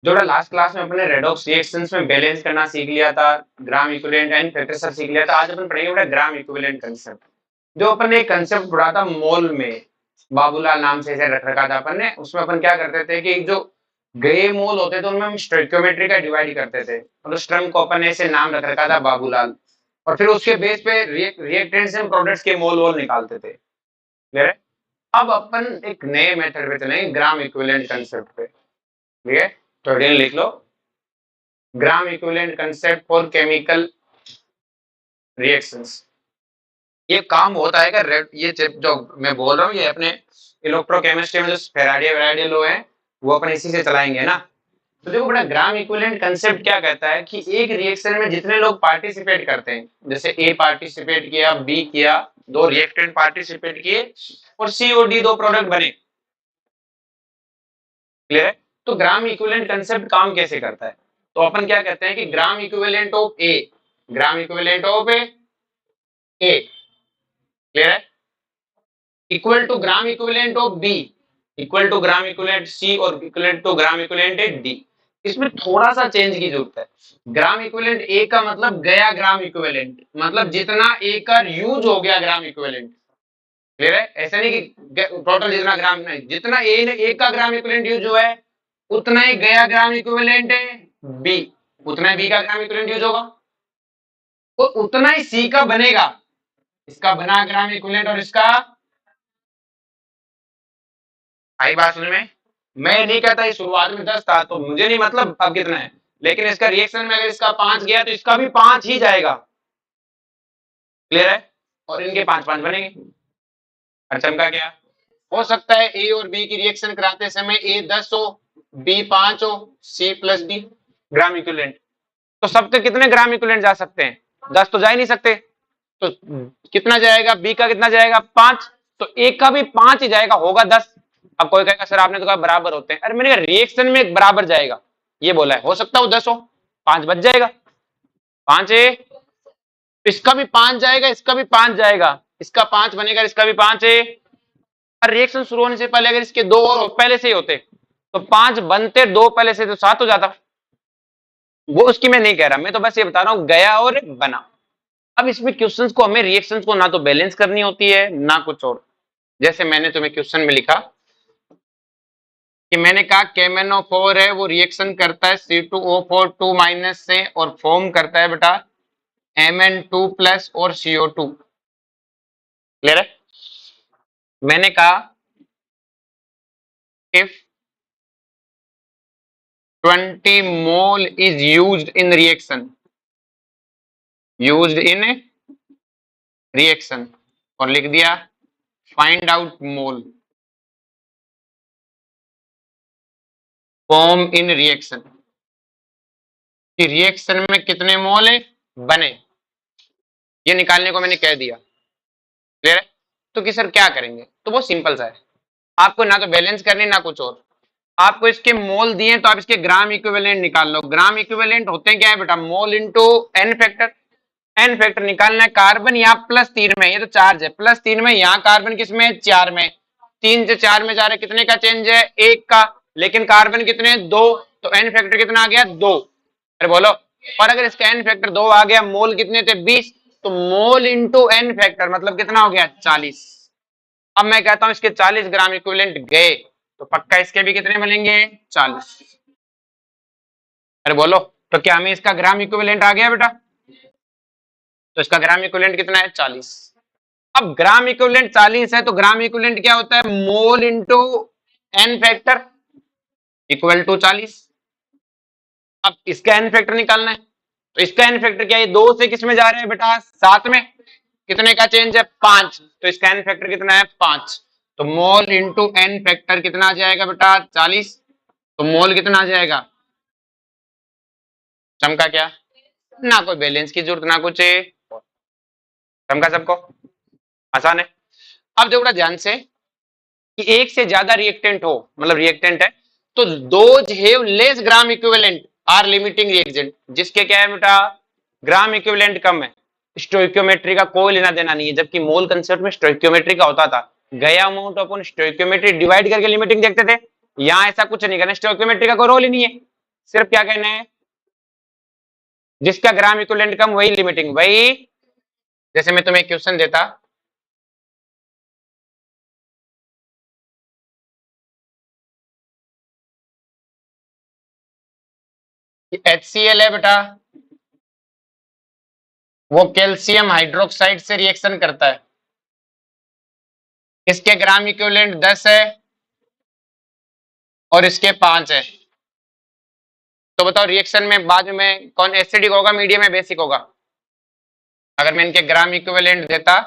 जो last class में अपने रेडॉक्स रिएक्शंस में बैलेंस करना सीख लिया था, ग्राम इक्विवेलेंट एंड फैक्टर सब सीख लिया था। आज अपन पढ़ेंगे बेटा ग्राम इक्विवेलेंट कांसेप्ट। जो अपन ने कंसेप्ट पढ़ा था मोल में, बाबूलाल नाम से इसे रख रखा था अपन ने। उसमें अपन क्या करते थे कि जो गए मोल होते थे उनमें हम स्टोइकियोमेट्री का डिवाइड करते थे, मतलब स्ट्रम को अपन ने ऐसे नाम रख रखा था बाबूलाल, और फिर उसके बेस पे रिएक्टेंट्स एंड प्रोडक्ट्स के मोल वोल निकालते थे। क्लियर है? अब अपन एक नए मेथड पे चलेंगे, ग्राम इक्विवेलेंट कांसेप्ट पे। ठीक है, तो हेडिंग लिख लो, gram equivalent concept for chemical reactions. ये काम होता है कि ये जो मैं बोल रहा हूँ ये अपने इलेक्ट्रोकेमिस्ट्री में जो फैराडे लॉ है वो अपन इसी से चलाएंगे ना। तो देखो बेटा ग्राम इक्विवेलेंट कांसेप्ट क्या कहता है कि एक रिएक्शन में जितने लोग पार्टिसिपेट करते हैं, जैसे ए पार्टिसिपेट किया, बी किया, दो रिएक्टेंट पार्टिसिपेट किए और सी और डी दो प्रोडक्ट बने। क्लियर है? तो ग्राम इक्विवेलेंट कांसेप्ट काम कैसे करता है? तो अपन क्या कहते हैं कि gram equivalent of A, gram equivalent of A, clear है, equal to gram equivalent of B, equal to gram equivalent C और equal to gram equivalent D. इसमें थोड़ा सा चेंज की जरूरत है। ग्राम इक्विवेलेंट ए का मतलब गया ग्राम इक्विवेलेंट, मतलब जितना ए का यूज हो गया ग्राम इक्विवेलेंट। क्लियर है? ऐसा नहीं कि टोटल जितना ग्राम, नहीं, जितना ए ने ए का ग्राम इक्विवेलेंट यूज हुआ है उतना ही गया ग्राम इक्विवेलेंट बी, उतना ही बी का ग्राम इक्विवेलेंट यूज होगा, तो उतना ही सी का बनेगा। इसका बना ग्राम इक्विवेलेंट और इसका, आई बात समझ में? मैं नहीं कहता ये शुरुआत में 10 था तो मुझे नहीं मतलब अब कितना है, लेकिन इसका रिएक्शन में अगर इसका 5 गया तो इसका भी 5 ही जाएगा। क्लियर है? और इनके 5-5 बनेंगे। और चमका क्या हो सकता है? ए और बी की रिएक्शन कराते समय ए 10 हो, बी 5 हो, C plus D gram equivalent. तो सबके कितने ग्राम इक्विवेलेंट जा सकते हैं? 10 तो जा ही नहीं सकते। तो कितना जाएगा? बी का कितना जाएगा? 5। तो ए का भी 5 ही जाएगा, होगा 10। अब कोई कहेगा सर आपने तो कहा बराबर होते हैं। अरे मैंने कहा रिएक्शन में बराबर जाएगा ये बोला है, हो सकता है वो 10 हो, 5 बच जाएगा। 5 है, इसका भी 5 जाएगा, इसका भी 5 जाएगा, इसका 5 बनेगा, इसका भी 5 है। रिएक्शन शुरू होने से पहले अगर इसके 2 और पहले से ही होते तो 5 बनते, 2 पहले से तो 7 हो जाता। वो उसकी मैं नहीं कह रहा, मैं तो बस ये बता रहा हूं गया और बना। अब इसमें क्वेश्चंस को हमें रिएक्शंस को ना तो बैलेंस करनी होती है ना कुछ और। जैसे मैंने तुम्हें क्वेश्चन में लिखा कि मैंने कहा KMnO4 है वो रिएक्शन करता है C2O4 2 माइनस से और फॉर्म करता है बेटा Mn2 प्लस और CO2। क्लियर है? मैंने कहा if 20 mole is used in reaction, used in reaction, और लिख दिया find out mole form in reaction, कि रिएक्शन में कितने मोल बने ये निकालने को मैंने कह दिया। क्लियर है? तो कि सर क्या करेंगे? तो वो सिंपल सा है, आपको ना तो बैलेंस करनी ना कुछ और, आपको इसके मोल दिए तो आप इसके ग्राम इक्विवेलेंट निकाल लो। ग्राम इक्विवेलेंट होते हैं क्या है बेटा? Mole into n factor. N factor निकालना है, कार्बन यहाँ +3 में, ये तो चार्ज है +3 में, यहाँ कार्बन किसमें? 4 में, 3 से 4 में जा रहा है, कितने का चेंज है? 1 का, लेकिन कार्बन कितने? 2, तो एन फैक्टर कितना आ गया? 2। अरे बोलो, और अगर इसका एन फैक्टर 2 आ गया, मोल कितने थे? 20, तो मोल इंटू एन फैक्टर मतलब कितना हो गया? 40। अब मैं कहता हूं इसके 40 ग्राम इक्विवेलेंट गए तो पक्का इसके भी कितने बनेंगे? 40। अरे बोलो, तो क्या हमें इसका ग्राम इक्विवेलेंट आ गया बेटा? तो इसका ग्राम इक्विवेलेंट कितना है? 40। अब ग्राम इक्विवेलेंट 40 है तो ग्राम इक्विवेलेंट क्या होता है? Mole into n factor equal to 40। अब इसका एन फैक्टर निकालना है, तो इसका एन फैक्टर क्या है? 2 से किस में जा रहे हैं बेटा? 7 में, कितने का चेंज है? 5, तो इसका एन फैक्टर कितना है? 5। तो मोल इंटू एन फैक्टर कितना आ जाएगा बेटा? 40। तो मोल कितना आ जाएगा? चमका क्या? ना कोई बैलेंस की जरूरत ना कुछ है, चमका सबको, आसान है। अब देखो ध्यान से कि एक से ज्यादा रिएक्टेंट हो, मतलब रिएक्टेंट है, तो those have less gram equivalent are limiting reactant. जिसके क्या है बेटा? ग्राम इक्विवेलेंट कम है, स्टोइकियोमेट्री का कोई लेना देना नहीं है, जबकि मोल कंसेप्ट में स्टोइकियोमेट्री का होता था। गया अमाउंट अपन स्टोइकियोमेट्री डिवाइड करके लिमिटिंग देखते थे, यहाँ ऐसा कुछ नहीं करना, स्टोइकियोमेट्री का कोई रोल ही नहीं है, सिर्फ क्या कहना है, जिसका ग्राम इक्विवेलेंट कम वही लिमिटिंग, वही जैसे मैं तुम्हें क्वेश्चन देता, HCl है बेटा, वो कैल्शियम हाइड्रोक्साइड से रिएक्शन करता है, इसके ग्राम इक्विवेलेंट 10 है और इसके 5 है। तो बताओ रिएक्शन में बाद में कौन एसिडिक होगा, मीडियम है, बेसिक होगा? अगर मैं इनके ग्राम इक्विवेलेंट देता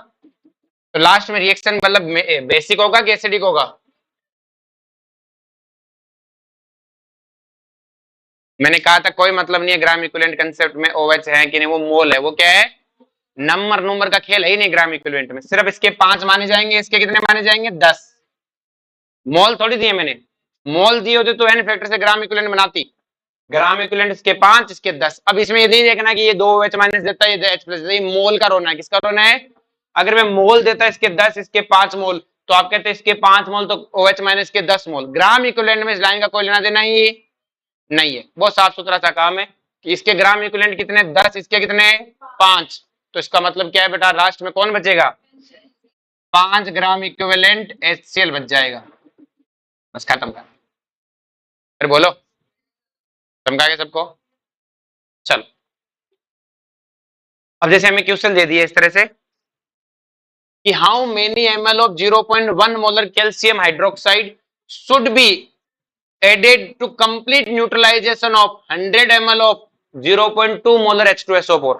तो लास्ट में रिएक्शन मतलब बेसिक होगा कि एसिडिक होगा? मैंने कहा था कोई मतलब नहीं है ग्राम इक्विवेलेंट कंसेप्ट में OH है कि नहीं, वो मोल है, वो क्या है, नंबर का खेल है ही नहीं ग्राम इक्विवेलेंट में। सिर्फ इसके 5 माने जाएंगे, इसके कितने माने जाएंगे, 10। मोल थोड़ी दिए मैंने, मोल दिए होते तो एन फैक्टर से ग्राम इक्विवेलेंट बनाती। ग्राम इक्विवेलेंट इसके 5, इसके 10। अब इसमें ये नहीं देखना कि ये 2 OH माइनस देता है, ये H प्लस देता है, ये मोल का रोना है, किसका रोना है? अगर मैं मोल देता इसके 10, इसके 5 मोल, तो आप कहते हैं इसके 5 मोल तो OH माइनस के 10 मोल। ग्राम इक्विवेलेंट में इस लाइन का कोई लेना देना ही नहीं है, बहुत साफ सुथरा सा काम है कि इसके ग्राम इक्विवेलेंट कितने, 10, इसके कितने, 5। तो इसका मतलब क्या है बेटा, लास्ट में कौन बचेगा, 5 ग्राम इक्विवेलेंट HCl बच जाएगा, बस खत्म कर। फिर बोलो, समझा गया सबको? चलो, अब जैसे हमें क्वेश्चन दे दिया इस तरह से कि how many ml of 0.1 molar calcium hydroxide should be added to complete neutralization of 100 ml of 0.2 molar H2SO4।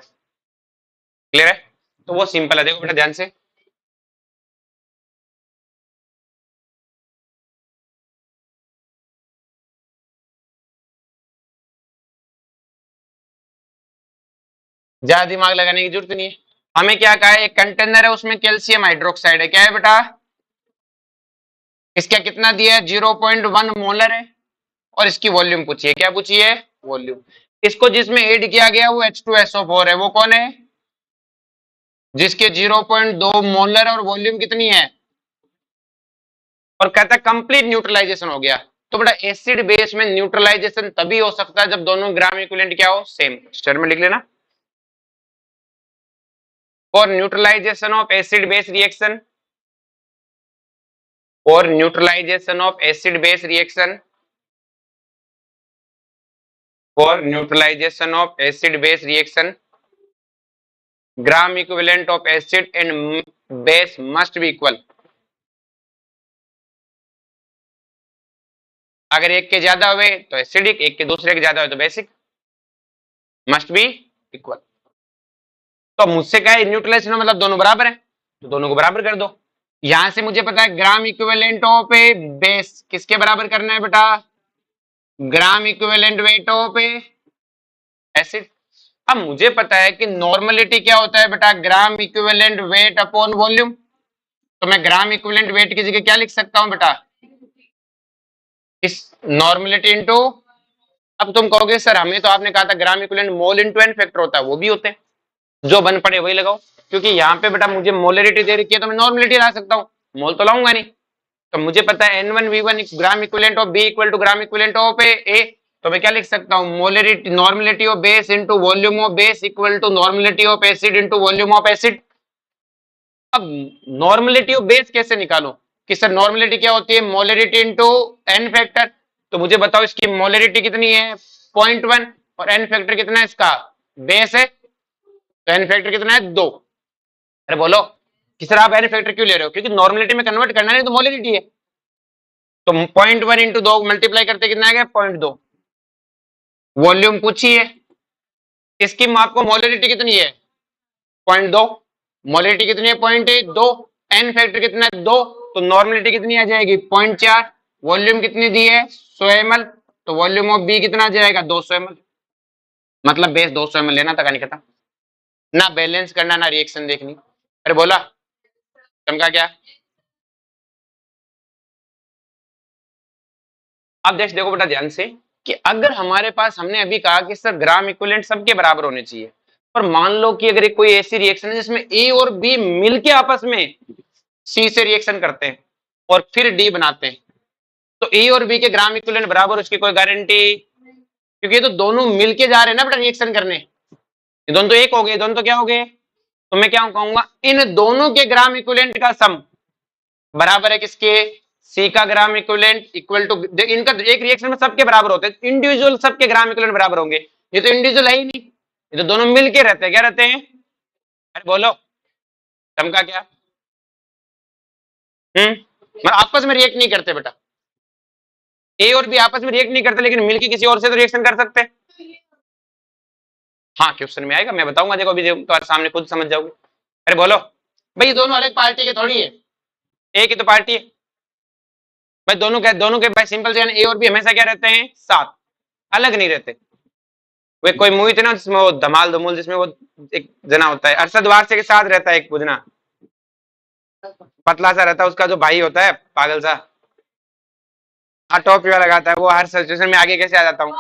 Clear है? तो वो सिंपल है, देखो बेटा ध्यान से, ज्यादा दिमाग लगाने की जरूरत नहीं है। हमें क्या कहा है, एक कंटेनर है उसमें कैल्शियम हाइड्रोक्साइड है, क्या है बेटा, इसका कितना दिया है, 0.1 मोलर है, और इसकी वॉल्यूम पूछिए, क्या पूछिए, वॉल्यूम। इसको जिसमें ऐड किया गया वो H2SO4 है, वो कौन है, जिसके 0.2 मोलर और वॉल्यूम कितनी है, और कहता है कंप्लीट न्यूट्रलाइजेशन हो गया। तो बेटा एसिड बेस में न्यूट्रलाइजेशन तभी हो सकता है जब दोनों ग्राम इक्विवेलेंट क्या हो, सेम। स्टर में लिख लेना, for neutralization of acid base reaction, for neutralization of acid base reaction, for neutralization of acid base reaction, gram equivalent of acid and base must be equal. अगर एक के ज्यादा हुए तो एसिडिक, एक के दूसरे के ज्यादा हुए तो बेसिक, मस्ट बी इक्वल। तो मुझसे क्या है, न्यूट्रलाइजेशन मतलब दोनों बराबर है, तो दोनों को बराबर कर दो। यहां से मुझे पता है ग्राम इक्विवेलेंट ऑफ ए बेस किसके बराबर करना है बेटा, ग्राम equivalent weight of A acid. अब मुझे पता है कि नॉर्मलिटी क्या होता है बेटा, ग्राम इक्विवेलेंट वेट अपॉन वॉल्यूम। तो मैं ग्राम इक्विवेलेंट वेट की जगह क्या लिख सकता हूं बेटा, इस नॉर्मलिटी इंटू, अब तुम कहोगे सर हमें तो आपने कहा था gram equivalent mole into n factor होता है, वो भी होते हैं, जो बन पड़े वही लगाओ। क्योंकि यहाँ पे बेटा मुझे मोलरिटी दे रखी है तो मैं नॉर्मलिटी ला सकता हूँ, मोल तो लाऊंगा नहीं। तो मुझे पता है N1V1 gram equivalent of B equal to gram equivalent of A। तो मैं क्या लिख सकता हूँ, molarity normality of base into volume of base equal to normality of acid into volume of acid. अब नॉर्मलिटी ऑफ बेस कैसे निकालूं, कि सर नॉर्मलिटी क्या होती है, मोलरिटी इनटू एन फैक्टर। तो मुझे बताओ इसकी मोलरिटी कितनी है, 0.1, और एन फैक्टर कितना है इसका, बेस है, तो एन फैक्टर कितना है, 2। अरे बोलो कि सर आप एन फैक्टर क्यों ले रहे हो, क्योंकि नॉर्मलिटी में कन्वर्ट करना नहीं तो मोलरिटी है। तो 0.1 इंटू 2 मल्टीप्लाई करते कितना आ गया, 0.2। वॉल्यूम पूछिए, इसकी आपको मोलरिटी कितनी है, 0.2, मोलरिटी कितनी है, 0.2, एन फैक्टर कितना है, 2, तो नॉर्मलिटी कितनी आ जाएगी, 0.4, वॉल्यूम कितनी दी है, 100 ml, तो वॉल्यूम ऑफ बी कितना आ जाएगा, 200 ml। मतलब बेस 200 ml लेना था, नहीं खत्म, ना बैलेंस करना ना रिएक्शन देखनी। अरे बोला, समझा क्या? अब देखो बेटा ध्यान से कि अगर हमारे पास, हमने अभी कहा कि सर ग्राम इक्विवेलेंट सबके बराबर होने चाहिए, पर मान लो कि अगर कोई ऐसी रिएक्शन है जिसमें ए और बी मिलके आपस में सी से रिएक्शन करते हैं और फिर डी बनाते हैं, तो ए और बी के ग्राम इक्विवेलेंट बराबर, उसकी कोई गारंटी क्योंकि ये तो दोनों मिलके जा रहे हैं ना बेटा रिएक्शन करने, ये दोनों तो एक हो गए, दोनों तो क्या हो गए, तो मैं क्या कहूंगा इन दोनों के ग्राम इक्विवेलेंट का सम बराबर है किसके, सी का ग्राम इक्विवेलेंट इक्वल टू, इनका एक रिएक्शन में सबके बराबर होते हैं, इंडिविजुअल सबके ग्राम इक्विवेलेंट बराबर होंगे, ये तो इंडिविजुअल है ही नहीं, ये तो दोनों मिलके रहते हैं, क्या रहते हैं, अरे बोलो सम का क्या, मतलब आपस में रिएक्ट नहीं करते बेटा, ए और बी आपस में रिएक्ट नहीं करते, लेकिन मिलके किसी और से तो रिएक्शन कर सकते हैं। हाँ क्वेश्चन में आएगा, मैं बताऊंगा, देखो अभी तो सामने खुद समझ जाओगे। अरे बोलो भाई, ये दोनों अलग पार्टी के थोड़ी है, एक ही तो पार्टी है भाई, दोनों के भाई सिंपल से ए और बी हमेशा क्या रहते हैं, साथ, अलग नहीं रहते। वे कोई मूवी थी ना जिसमें वो धमाल धमूल, जिसमें वो एक जना होता है अरशद वारसी के साथ रहता है, एक बुजना पतला सा रहता है, उसका जो भाई होता है पागल सा, हाँ टॉपी वाला लगाता है, वो हर सिचुएशन में आगे कैसे आ जाता हूँ,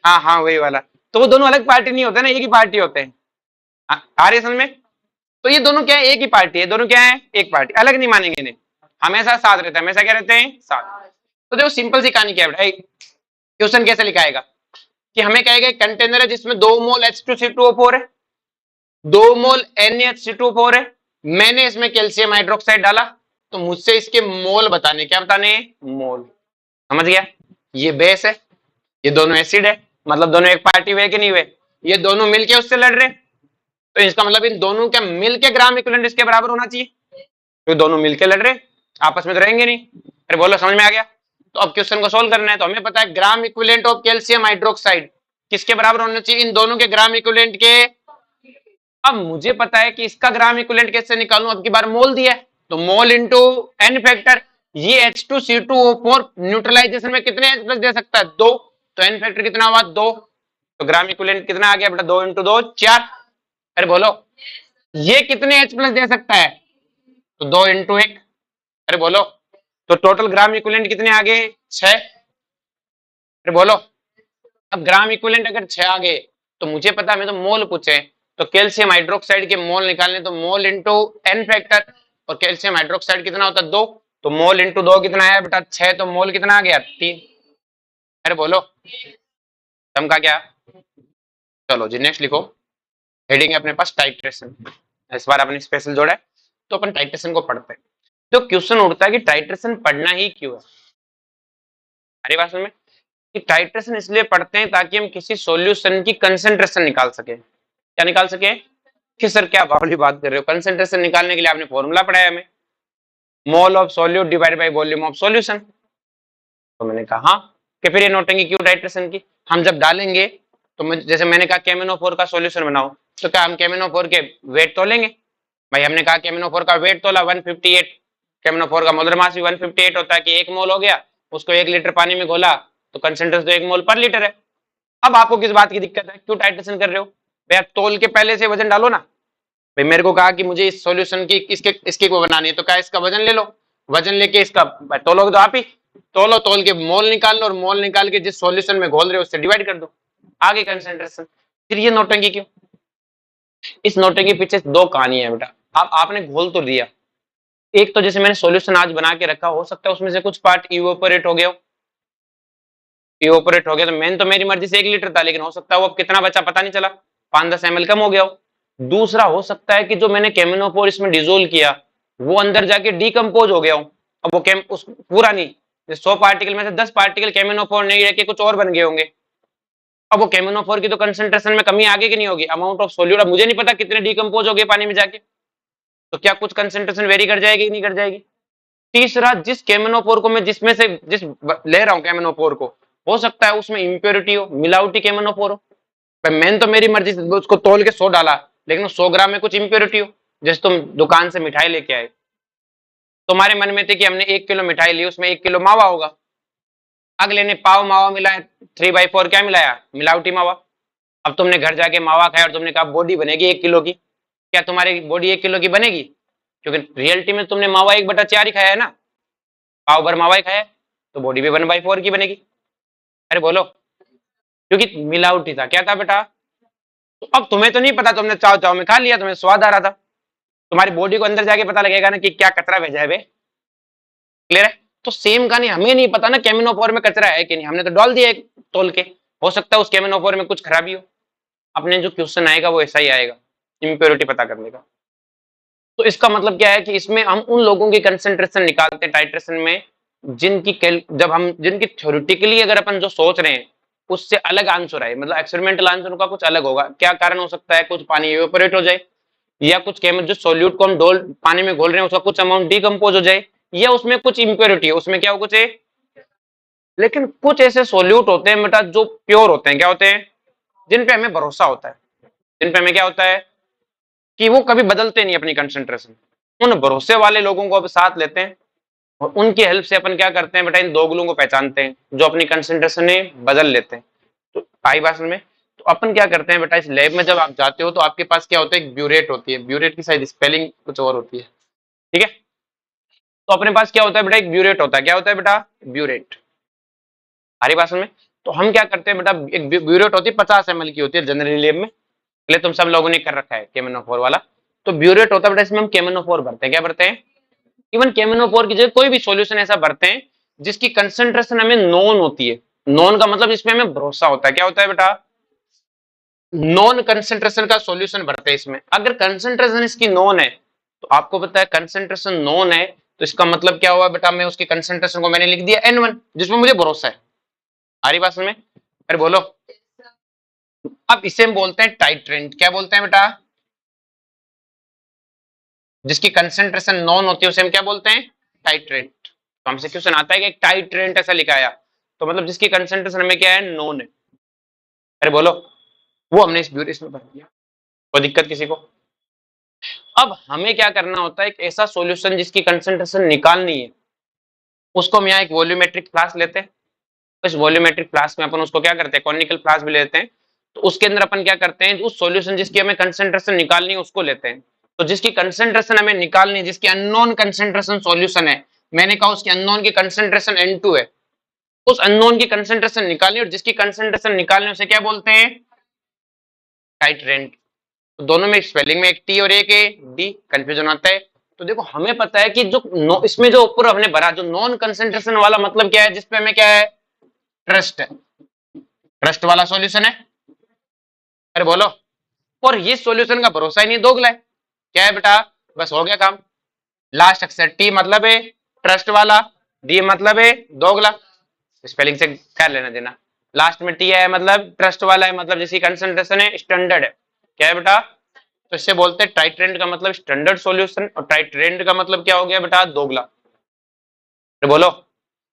हाँ हाँ वही वाला, तो वो दोनों अलग पार्टी नहीं होते ना, एक ही पार्टी होते हैं, आ रही समझ में, तो ये दोनों क्या है, एक ही पार्टी है, दोनों क्या है, एक पार्टी, अलग नहीं मानेंगे इन्हें, हमेशा साथ रहते हैं, हमेशा क्या रहते हैं, साथ। तो देखो सिंपल सी कहानी क्या है, क्वेश्चन कैसे लिखाएगा कि हमें कहेगा कंटेनर है जिसमें 2 मोल H2C2O4 है, 2 मोल NaHC2O4 है, मैंने इसमें कैल्शियम हाइड्रोक्साइड डाला, तो मुझसे इसके मोल बताने, क्या बताने, मोल, समझ गया, ये बेस है, ये दोनों एसिड है, मतलब दोनों एक पार्टी हुए कि नहीं हुए, ये दोनों मिलके उससे लड़ रहे, तो इसका मतलब इन दोनों के मिलके ग्राम इक्विवेलेंट इसके बराबर होना चाहिए, तो दोनों मिलके लड़ रहे, आपस में तो रहेंगे नहीं। अरे बोलो समझ में आ गया, तो अब क्वेश्चन को सोल्व करना है, तो हमें पता है ग्राम इक्विवेलेंट ऑफ कैल्शियम हाइड्रोक्साइड किसके बराबर होना चाहिए, इन दोनों के ग्राम इक्विवेलेंट के। अब मुझे पता है कि इसका ग्राम इक्विवेलेंट कैसे निकालूं, अब की बार मोल दिया है, तो मोल इंटू एन फैक्टर, ये H2C2O4 न्यूट्रलाइजेशन में कितने H प्लस दे सकता है, 2, तो एन फैक्टर कितना हुआ, 2, तो ग्राम इक्विवेलेंट कितना आ गया बेटा, 2 इंटू 2 4। अरे बोलो ये कितने H प्लस दे सकता है, तो 2 इंटू 1, अरे बोलो, तो टोटल ग्राम इक्विवेलेंट कितने आ गए, 6। अरे बोलो अब ग्राम इक्विवेलेंट अगर 6 आ गए, तो मुझे पता है, मैं तो मोल पूछे, तो कैल्शियम हाइड्रोक्साइड के मोल निकालने, तो मोल इंटू एन फैक्टर, और कैल्शियम हाइड्रोक्साइड कितना होता है, 2, तो मोल इंटू 2 कितना आया बेटा, 6, तो मोल कितना आ गया, 3। अरे बोलो सम का क्या, चलो जी नेक्स्ट लिखो, हेडिंग है अपने पास टाइट्रेशन, इस बार अपने स्पेशल जोड़ा है, तो अपन टाइट्रेशन को पढ़ते हैं। तो क्वेश्चन उठता है कि टाइट्रेशन पढ़ना ही क्यों है, हमारी बात में कि टाइट्रेशन इसलिए पढ़ते हैं ताकि हम किसी सॉल्यूशन की कंसंट्रेशन निकाल सके, क्या निकाल सके, कि सर क्या बावली बात कर रहे हो, कंसंट्रेशन निकालने के लिए आपने फॉर्मूला पढ़ाया हमें, mole of solute divide by volume of solution, तो मैंने कहा हाँ, कि फिर ये नोटेंगे क्यों टाइट्रेशन की, हम जब डालेंगे तो जैसे मैंने कहा KMnO4 का सॉल्यूशन बनाओ, तो क्या हम KMnO4 के वेट तोलेंगे, भाई हमने कहा KMnO4 का वेट तोला 158, KMnO4 का मोलर मास भी 158 होता है, कि 1 मोल हो गया, उसको 1 लीटर पानी में घोला तो कंसंट्रेशन तो 1 मोल पर लीटर है। अब आपको किस बात की दिक्कत है, क्यों टाइट्रेशन कर रहे हो, भैया तोल के पहले से वजन डालो ना, भाई मेरे को कहा कि मुझे इस सॉल्यूशन की इसके को बनानी है, तो क्या इसका वजन ले लो, वजन लेके इसका तोलोगे तो आप ही तोलो, तोल के मोल निकाल लो, और मोल निकाल के जिस सॉल्यूशन में घोल रहे हो उससे डिवाइड कर दो, आगे कंसंट्रेशन। फिर ये नोटेंगी क्यों, इस नोटेंगी पीछे 2 कहानी है बेटा, आपने घोल तो दिया, एक तो जैसे मैंने सॉल्यूशन आज बना के रखा, हो सकता है उसमें से कुछ पार्ट इवेपोरेट हो गया हो, इवेपोरेट हो गया, तो मैंने तो मेरी मर्जी से 1 लीटर था, लेकिन हो सकता है वो कितना बचा पता नहीं चला, 5-10 ml कम हो गया हो। दूसरा हो सकता है कि जो मैंने KMnO4 इसमें डिजोल्व किया वो अंदर जाके डिकम्पोज हो गया हो, अब वो उस पूरा नहीं, 100 पार्टिकल में से 10 पार्टिकल KMnO4 नहीं रह के कुछ और बन गए होंगे, अब वो KMnO4 की तो कंसंट्रेशन में कमी आगे की नहीं होगी, अमाउंट ऑफ सोल्यूट, अब मुझे नहीं पता कितने डिकम्पोज हो गए पानी में जाके, तो क्या कुछ कंसंट्रेशन वेरी कर जाएगी नहीं कर जाएगी। तीसरा, जिस KMnO4 को मैं जिसमें से जिस ले रहा हूँ KMnO4 को, हो सकता है उसमें इम्प्योरिटी हो, मिलावटी KMnO4 हो, मैंने तो मेरी मर्जी से उसको तोल के 100 डाला, लेकिन 100 ग्राम में कुछ इम्प्योरिटी हो, जैसे तुम दुकान से मिठाई लेके आए, तुम्हारे मन में थे कि हमने 1 किलो मिठाई ली, उसमें 1 किलो मावा होगा, अगले ने पाव मावा मिलाया, 3/4 क्या मिलाया, मिलावटी मावा, अब तुमने घर जाके मावा खाया और तुमने कहा बॉडी बनेगी 1 किलो की, क्या तुम्हारी बॉडी 1 किलो की बनेगी, क्योंकि रियलिटी में तुमने मावा 1/4 ही खाया है ना, पाव भर मावा ही खाया, तो बॉडी भी 1/4 की बनेगी। अरे बोलो, क्योंकि मिलावटी था, क्या था बेटा, तो अब तुम्हें तो नहीं पता, तुमने चाव चाव में खा लिया, तुम्हें स्वाद आ रहा था, तुम्हारी बॉडी को अंदर जाके पता लगेगा ना कि क्या कचरा भेजा है बे, क्लियर है। तो सेम कहानी, हमें नहीं पता ना KMnO4 में कचरा है कि नहीं, हमने तो डाल दिया तोल के, हो सकता है उस KMnO4 में कुछ खराबी हो, अपने जो क्वेश्चन आएगा वो ऐसा ही आएगा, इम्प्योरिटी पता करने का। तो इसका मतलब क्या है कि इसमें हम उन लोगों की कंसेंट्रेशन निकालते हैं टाइट्रेशन में जिनकी थ्योरेटिकली अगर अपन जो सोच रहे हैं उससे अलग आंसर आए, मतलब एक्सपेरिमेंटल आंसर का कुछ अलग होगा। क्या कारण हो सकता है? कुछ पानी इवेपोरेट हो जाए, या कुछ केमिकल जो सोल्यूट को हम डोल पानी में घोल रहे हैं उसका कुछ अमाउंट डिकम्पोज हो जाए, या उसमें कुछ इम्प्योरिटी है, उसमें क्या हो कुछ है। लेकिन कुछ ऐसे सोल्यूट होते हैं बेटा जो प्योर होते हैं, क्या होते हैं, जिन पे हमें भरोसा होता है, जिन पे हमें क्या होता है कि वो कभी बदलते नहीं अपनी कंसेंट्रेशन। उन भरोसे वाले लोगों को अब साथ लेते हैं और उनकी हेल्प से अपन क्या करते हैं बेटा, इन दोगलों को पहचानते हैं जो अपनी कंसेंट्रेशन में बदल लेते हैं। तो आई बात में, तो अपन क्या करते हैं बेटा, इस लैब में जब आप जाते हो तो आपके पास क्या होता है, एक ब्यूरेट होती है। ब्यूरेट की शायद स्पेलिंग कुछ और होती है, ठीक है। तो अपने पास क्या होता है बेटा, एक ब्यूरेट होता है। क्या होता है बेटा? ब्यूरेट। हमारी भाषा में तो हम क्या करते हैं बेटा, एक ब्यूरेट होती है 50 ml की होती है जनरली लैब में, पहले तुम सब लोगों ने कर रखा है KMnO4 वाला। तो ब्यूरेट होता है बेटा, इसमें हम KMnO4 भरते हैं। क्या भरते हैं? इवन KMnO4 की जगह कोई भी सॉल्यूशन ऐसा भरते हैं जिसकी कंसेंट्रेशन हमें नॉन होती है। नॉन का मतलब इसमें हमें भरोसा होता है। क्या होता है बेटा? नॉन कंसेंट्रेशन का सॉल्यूशन भरते हैं इसमें। अगर कंसेंट्रेशन इसकी नॉन है तो आपको पता है कंसेंट्रेशन नॉन है तो इसका मतलब क्या हुआ बेटा, मैं उसकी कंसेंट्रेशन को मैंने लिख दिया N1 जिसमें मुझे भरोसा है। हमारी बात में, अरे बोलो। अब इसे हम बोलते हैं टाइट्रेंट। क्या बोलते हैं बेटा? जिसकी कंसेंट्रेशन नॉन होती है उसे हम क्या बोलते हैं? टाइट्रेंट। तो हमसे क्वेश्चन आता है कि एक टाइट्रेंट ऐसा लिखाया तो मतलब जिसकी कंसेंट्रेशन में क्या है, नॉन है। अरे बोलो, वो हमने इस ब्यूरेट में भर दिया। कोई दिक्कत किसी को? अब हमें क्या करना होता है, एक ऐसा सॉल्यूशन जिसकी कंसेंट्रेशन निकालनी है उसको हम यहाँ एक वॉल्यूमेट्रिक फ्लास्क लेते हैं। इस वॉल्यूमेट्रिक फ्लास्क में अपन उसको क्या करते हैं, कॉनिकल फ्लास्क भी लेते हैं। तो उसके अंदर अपन क्या करते हैं, उस सॉल्यूशन जिसकी हमें कंसेंट्रेशन निकालनी है उसको लेते हैं। तो जिसकी कंसेंट्रेशन हमें निकालनी है, जिसकी अननोन कंसेंट्रेशन सॉल्यूशन है, मैंने कहा उसकी अननोन की कंसेंट्रेशन N2 है, उस अननोन की कंसेंट्रेशन निकालनी है और जिसकी कंसेंट्रेशन निकालनी है उसे क्या बोलते हैं? टाइट्रेंट। तो दोनों में स्पेलिंग में एक टी और एक ए डी, कंफ्यूजन आता है। तो देखो हमें पता है कि जो इसमें जो ऊपर हमने भरा जो नॉन कंसेंट्रेशन वाला मतलब क्या है, जिसपे हमें क्या है, ट्रस्ट है, ट्रस्ट वाला सॉल्यूशन है। अरे बोलो। और ये सॉल्यूशन का भरोसा ही नहीं, दोगला है। क्या है बेटा? बस हो गया काम। लास्ट अक्षर टी मतलब है ट्रस्ट वाला, डी मतलब है दोगला। स्पेलिंग से क्या लेना देना, लास्ट में टी है मतलब ट्रस्ट वाला है, मतलब जिसकी कंसेंट्रेशन है स्टैंडर्ड है। क्या है बेटा? तो इससे बोलते हैं टाइट्रेंट का मतलब स्टैंडर्ड सॉल्यूशन और टाइट्रेंट का मतलब क्या हो गया बेटा, दोगला। तो बोलो,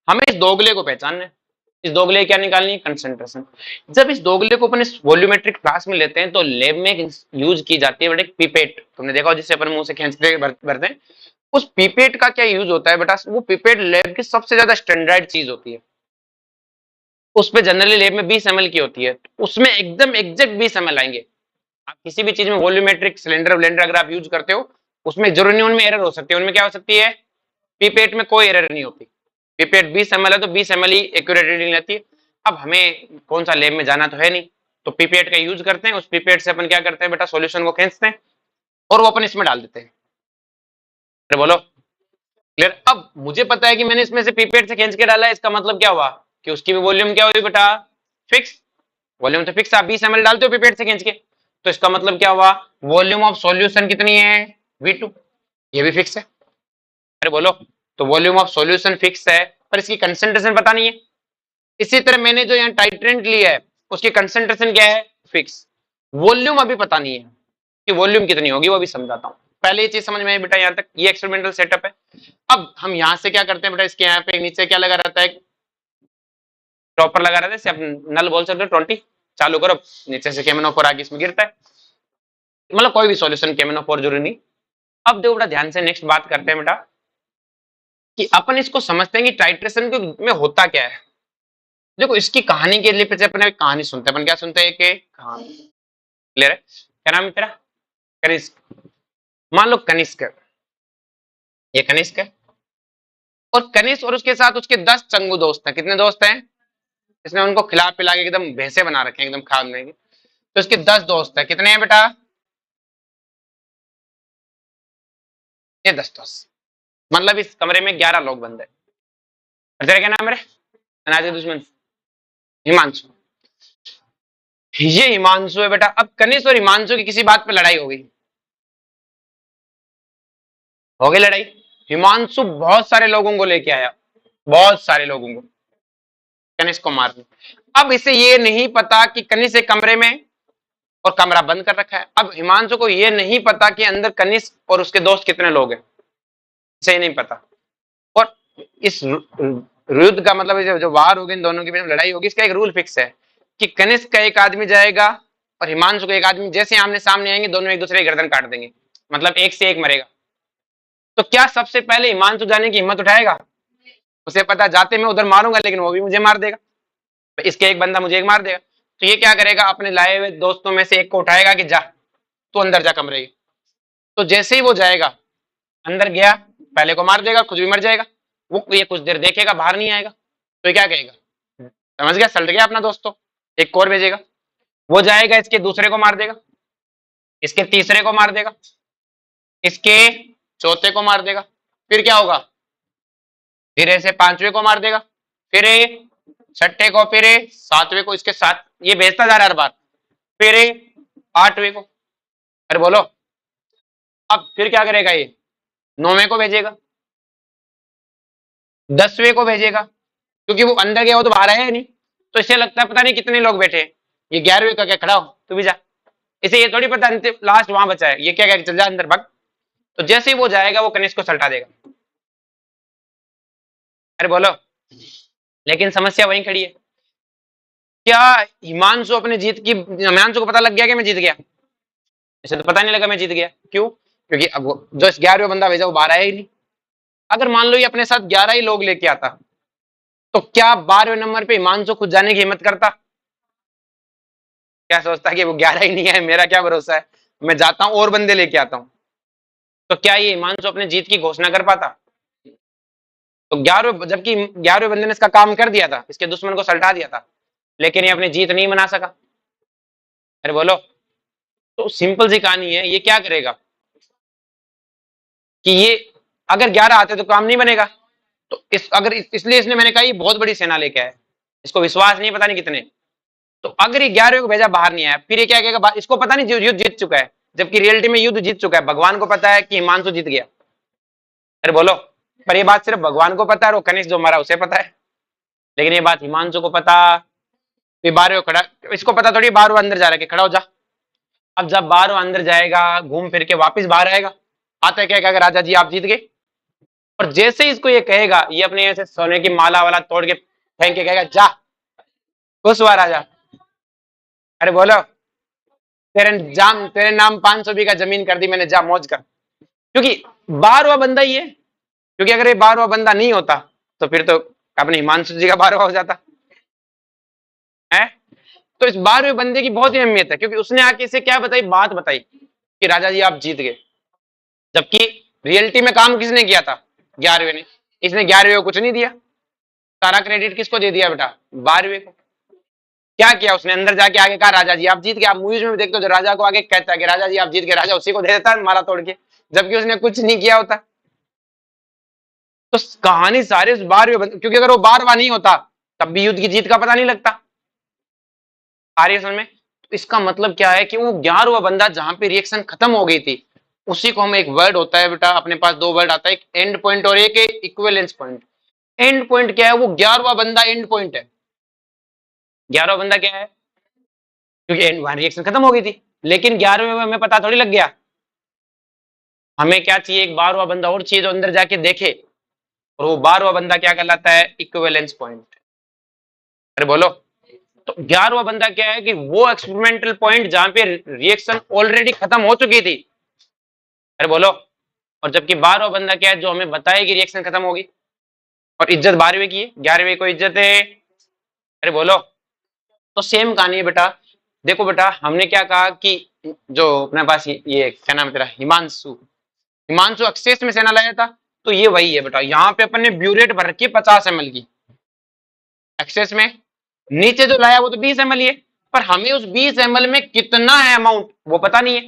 हमें इस दोगले को पहचानना है। इस दोगले क्या निकालनी है, कंसेंट्रेशन। जब इस दोगले को अपन इस वॉल्यूमेट्रिक क्लास में लेते हैं तो लैब में यूज की जाती है बेटा पिपेट। तुमने देखा हो जिससे अपन मुंह से खींचते भरते हैं। उस पिपेट का क्या यूज होता है बेटा, वो पिपेट लैब की सबसे ज्यादा स्टैंडर्ड चीज होती है। उस पे जनरली लैब में 20 ml की होती है, उसमें एकदम एग्जैक्ट 20 ml आएंगे। आप किसी भी चीज में वॉल्यूमेट्रिक सिलेंडर ब्लेंडर अगर आप यूज करते हो उसमें जरूरी नहीं, उनमें एरर हो सकती है। उनमें क्या हो सकती है, पीपेट में कोई एरर नहीं होती। पीपेट 20 ml है तो 20 ml ही एक्यूरेट रीडिंग लेती है। अब हमें कौन सा लैब में जाना तो है नहीं, तो पीपेट का यूज करते हैं। उस पीपेट से अपन क्या करते हैं बेटा, सॉल्यूशन को खींचते हैं और वो अपन इसमें डाल देते हैं। अरे बोलो, क्लियर? अब मुझे पता है कि मैंने इसमें से पीपेट से खींच के डाला है, इसका मतलब क्या हुआ कि उसकी भी वॉल्यूम क्या हुई बेटा, फिक्स। वॉल्यूम तो फिक्स, आप 20 ml डालते हो पीपेट से खींच के, तो इसका मतलब क्या हुआ, वॉल्यूम ऑफ सॉल्यूशन कितनी है, V2। ये भी फिक्स है। अरे बोलो, तो वॉल्यूम ऑफ सॉल्यूशन फिक्स है पर इसकी कंसेंट्रेशन पता नहीं है। इसी तरह मैंने जो यहाँ टाइट्रेंट लिया है उसकी कंसेंट्रेशन क्या है, फिक्स। वॉल्यूम अभी पता नहीं है कि वॉल्यूम कितनी होगी, वो भी समझाता हूँ। पहले ये चीज समझ में आई बेटा, यहाँ तक ये एक्सपेरिमेंटल सेटअप है। अब हम यहाँ से क्या करते हैं बेटा, इसके यहाँ पे नीचे क्या लगा रहता है, टॉपर लगा रहता है, आप नल बोल सकते हो 20, चालू करो, नीचे से KMnO4 आगे इसमें गिरता है। मतलब कोई भी सॉल्यूशन KMnO4 जरूरी नहीं। अब देखो बेटा ध्यान से नेक्स्ट बात करते हैं बेटा कि अपन इसको समझते हैं कि टाइट्रेशन में होता क्या है। देखो इसकी कहानी के लिए पीछे अपन एक कहानी सुनते हैं। अपन क्या सुनते हैं कि कहानी, क्लियर है? क्या नाम है तेरा? कनिष्क। मान लो कनिष्क है, ये कनिष्क है और कनिष्क और उसके साथ उसके 10 चंगू दोस्त हैं। कितने दोस्त हैं? इसने उनको खिला पिला के एकदम भैंसे बना रखे हैं, एकदम खाने की। तो इसके 10 दोस्त हैं। कितने हैं बेटा? ये 10 दोस्त, मतलब इस कमरे में 11 लोग बंद है। तेरा क्या नाम है रे? अनाज दुश्मन, हिमांशु। ये हिमांशु है बेटा। अब कनिष्क और हिमांशु की किसी बात पे लड़ाई हो गई लड़ाई। हिमांशु बहुत सारे लोगों को लेके आया, बहुत सारे लोगों को कनिष्क को मारने। अब इसे ये नहीं पता कि कनिष्क एक कमरे में और कमरा बंद कर रखा है। अब हिमांशु को ये नहीं पता कि अंदर कनिष्क और उसके दोस्त कितने लोग हैं, इसे नहीं पता। और इस युद्ध का मतलब जो वार होगी, इन दोनों के बीच में लड़ाई होगी, इसका एक रूल फिक्स है कि कनिष्क का एक आदमी जाएगा और हिमांशु का एक आदमी, जैसे आमने सामने आएंगे दोनों एक दूसरे की गर्दन काट देंगे, मतलब एक से एक मरेगा। तो क्या सबसे पहले हिमांशु जाने की हिम्मत उठाएगा? उसे पता जाते मैं उधर मारूंगा लेकिन वो भी मुझे मार देगा, तो इसके एक बंदा मुझे एक मार देगा। तो ये क्या करेगा, अपने लाए हुए दोस्तों में से एक को उठाएगा कि जा तू अंदर जा कमरे। तो जैसे ही वो जाएगा अंदर गया, पहले को मार देगा, खुद भी मर जाएगा। वो ये कुछ देर देखेगा, बाहर नहीं आएगा, तो ये क्या कहेगा, समझ गया, सल्ट गया अपना दोस्तों, एक और भेजेगा। वो जाएगा, इसके दूसरे को मार देगा, इसके तीसरे को मार देगा, इसके चौथे को मार देगा। फिर क्या होगा, फिर ऐसे पांचवे को मार देगा, फिर छठे को, फिर सातवें को, इसके साथ ये भेजता जा रहा है हर बार। फिर आठवें को, अरे बोलो, अब फिर क्या करेगा, ये नौवें को भेजेगा, 10वें को भेजेगा, क्योंकि वो अंदर गया, वो तो बाहर आया ही नहीं, तो इसे लगता है पता नहीं कितने लोग बैठे हैं, ये 11वें का क्या खड़ा हो तू भी जा। इसे ये थोड़ी पता लास्ट वहां बचा है, ये क्या कहेगा, चल जा अंदर भाग। तो जैसे ही वो जाएगा वो कनिष्क को सल्टा देगा। अरे बोलो, लेकिन समस्या वहीं खड़ी है, क्या हिमांशु अपने जीत की, हिमांशु को पता लग गया कि मैं जीत गया? इसे तो पता नहीं लगा मैं जीत गया, क्यों? क्योंकि अब जो 11वें बंदा भेजा वो बाहर आया ही नहीं। अगर मान लो ये अपने साथ 11 ही लोग लेके आता, तो क्या 12वें नंबर पे हिमांशु खुद जाने की हिम्मत करता? क्या सोचता कि वो 11 ही नहीं है, मेरा क्या भरोसा है, मैं जाता हूं और बंदे लेके आता हूं। तो क्या ये हिमांशु अपने जीत की घोषणा कर पाता? तो 11वें, जबकि 11वें बंदे ने इसका काम कर दिया था, इसके दुश्मन को सल्टा दिया था, लेकिन ये अपनी जीत नहीं मना सका। अरे बोलो, तो सिंपल सी कहानी है, ये क्या करेगा कि ये अगर 11 आते तो काम नहीं बनेगा, तो इसलिए इसने, मैंने कहा ये बहुत बड़ी सेना लेके आया, इसको विश्वास नहीं पता नहीं कितने। तो अगर ये 11वें को भेजा बाहर नहीं आया, फिर ये क्या कहेगा, इसको पता नहीं युद्ध जीत चुका है, जबकि रियलिटी में युद्ध जीत चुका है, भगवान को पता है कि हिमांशु जीत गया। अरे बोलो, पर ये बात सिर्फ भगवान को पता है और वो कनिष्क जो मरा उसे पता है, लेकिन ये बात हिमांशु को पता। फिर 12वें खड़ा, इसको पता थोड़ी 12वां अंदर जा रहा है कि खड़ा हो जा। अब जब 12वां अंदर जाएगा, घूम फिर के वापिस बाहर आएगा, आता है क्या कहेगा, राजा जी आप जीत गए। और जैसे ही इसको ये कहेगा, ये अपने ऐसे सोने की माला वाला तोड़ के फेंक के कहेगा जा खुश हुआ राजा। अरे बोलो, तेरे नाम 500 बीघा जमीन कर दी मैंने, जा मौज कर। क्योंकि 12वां बंदा ही है, क्योंकि अगर ये 12वां बंदा नहीं होता तो फिर तो अपने हिमांशु जी का 12वां हो जाता है। तो इस 12वें बंदे की बहुत ही अहमियत है, क्योंकि उसने आके इसे क्या बताई, बात बताई कि राजा जी आप जीत गए, जबकि रियलिटी में काम किसने किया था, 11वें ने। इसने 11वें को कुछ नहीं दिया, सारा क्रेडिट किसको दे दिया बेटा, 12वें को। क्या किया उसने, अंदर जाके आगे कहा राजा जी आप जीत गए। आप मूवीज में भी देखते हो, जो राजा को आगे कहता है कि राजा जी आप जीत गए, राजा उसी को दे देता है माला तोड़ के, जबकि उसने कुछ नहीं किया होता। तो कहानी सारे उस 12वें, क्योंकि अगर वो 12वां नहीं होता तब भी युद्ध की जीत का पता नहीं लगता। आ रही है समझ में? तो इसका मतलब क्या है कि वो 11वां बंदा जहां पे रिएक्शन खत्म हो गई थी, उसी को हम, एक वर्ड होता है बेटा अपने पास, दो वर्ड आता है, एक एंड पॉइंट और एक इक्विवेलेंस पॉइंट। एंड पॉइंट क्या है, वो 11वां बंदा एंड पॉइंट है। 11वां बंदा क्या है, क्योंकि वहां रिएक्शन खत्म हो गई थी, लेकिन 11वें में हमें पता थोड़ी लग गया। हमें क्या चाहिए, एक 12वां बंदा और चाहिए जो अंदर जाके देखे, और वो 12वां बंदा क्या कहलाता है, इक्विवेलेंस पॉइंट। अरे बोलो, तो 11वां बंदा क्या है कि वो एक्सपेरिमेंटल पॉइंट जहां पे रिएक्शन ऑलरेडी खत्म हो चुकी थी। अरे बोलो, और जबकि 12वां बंदा क्या है, जो हमें बताए कि रिएक्शन खत्म होगी, और इज्जत 12वें की है, 11वें को इज्जत है। अरे बोलो, तो सेम कहानी है बेटा। देखो बेटा, हमने क्या कहा कि जो अपने पास ये क्या नाम तेरा, हिमांशु, हिमांशु एक्सेस में सेना लाया था, तो ये वही है बेटा। यहाँ पे अपन ने ब्यूरेट भर रखी है 50 ml की एक्सेस में, नीचे जो लाया वो तो 20 ml ही है, पर हमें उस 20 ml में कितना है अमाउंट वो पता नहीं है।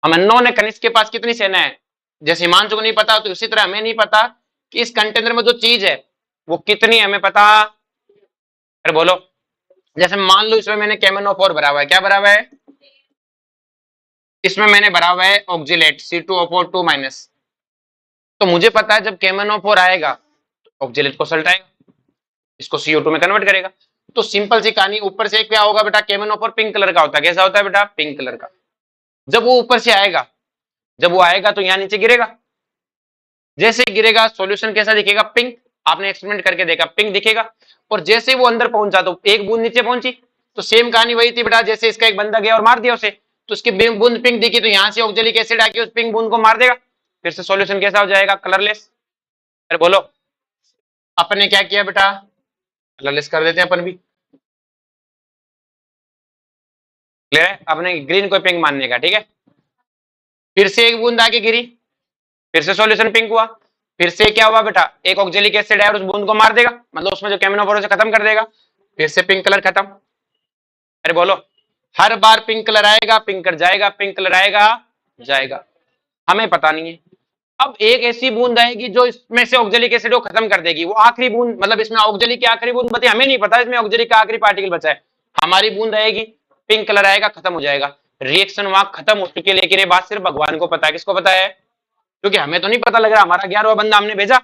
हम अननोन है, कनिष्क के पास कितनी सेना है, जैसे हिमांशु को नहीं पता, तो उसी तरह हमें नहीं पता कि इस कंटेनर में जो चीज है वो कितनी, हमें पता। अरे बोलो, जैसे मान लो इसमें मैंने KMnO4 भरा हुआ है, क्या भरा हुआ है इसमें मैंने भरा हुआ है ऑक्जिलेट C2O4 2-, तो मुझे पता है जब KMnO4 आएगा तो ऑक्जिलेट को सल्टाएगा, इसको CO2 में कन्वर्ट करेगा। तो सिंपल सी कहानी, ऊपर से क्या होगा बेटा, KMnO4 पिंक कलर का होता है, कैसा होता है बेटा, पिंक कलर का। जब वो ऊपर से आएगा, जब वो आएगा तो यहाँ नीचे गिरेगा, जैसे गिरेगा सॉल्यूशन कैसा दिखेगा, पिंक। आपने एक्सपेरिमेंट करके देखा, पिंक दिखेगा। और जैसे वो अंदर पहुंचा तो एक बूंद नीचे पहुंची, तो सेम कहानी वही थी बेटा, जैसे इसका एक बंदा गया और मार दिया उसे, तो उसकी बूंद पिंक दिखी, तो यहाँ से ऑक्जेलिक एसिड आके उस पिंक बूंद को मार देगा, फिर से सॉल्यूशन कैसा हो जाएगा, कलरलेस। अरे बोलो, अपन ने क्या किया बेटा, कलरलेस कर देते हैं अपन भी। क्लियर है, अपने ग्रीन को पिंक मानने का, ठीक है। फिर से एक बूंद आके गिरी, फिर से सॉल्यूशन पिंक हुआ, फिर से क्या हुआ बेटा, एक ऑक्जेलिक एसिड है और उस बूंद को मार देगा, मतलब उसमें जो KMnO4 से खत्म कर देगा, फिर से पिंक कलर खत्म। अरे बोलो, हर बार पिंक कलर आएगा, पिंक कलर जाएगा, पिंक कलर आएगा जाएगा, हमें पता नहीं है। अब एक ऐसी बूंद आएगी जो इसमें से ऑक्जेलिक एसिड को खत्म कर देगी, वो आखिरी बूंद, मतलब इसमें ऑक्जेलिक की आखिरी बूंद बची, हमें नहीं पता इसमें ऑक्जेलिक का आखिरी पार्टिकल बचा है। हमारी बूंद आएगी, पिंक कलर आएगा, खत्म हो जाएगा, रिएक्शन वहां खत्म हो चुकी है। लेकिन ये बात सिर्फ भगवान को पता है, किसको पता है, क्योंकि हमें तो नहीं पता लग रहा। हमारा 11वां बंदा हमने भेजा,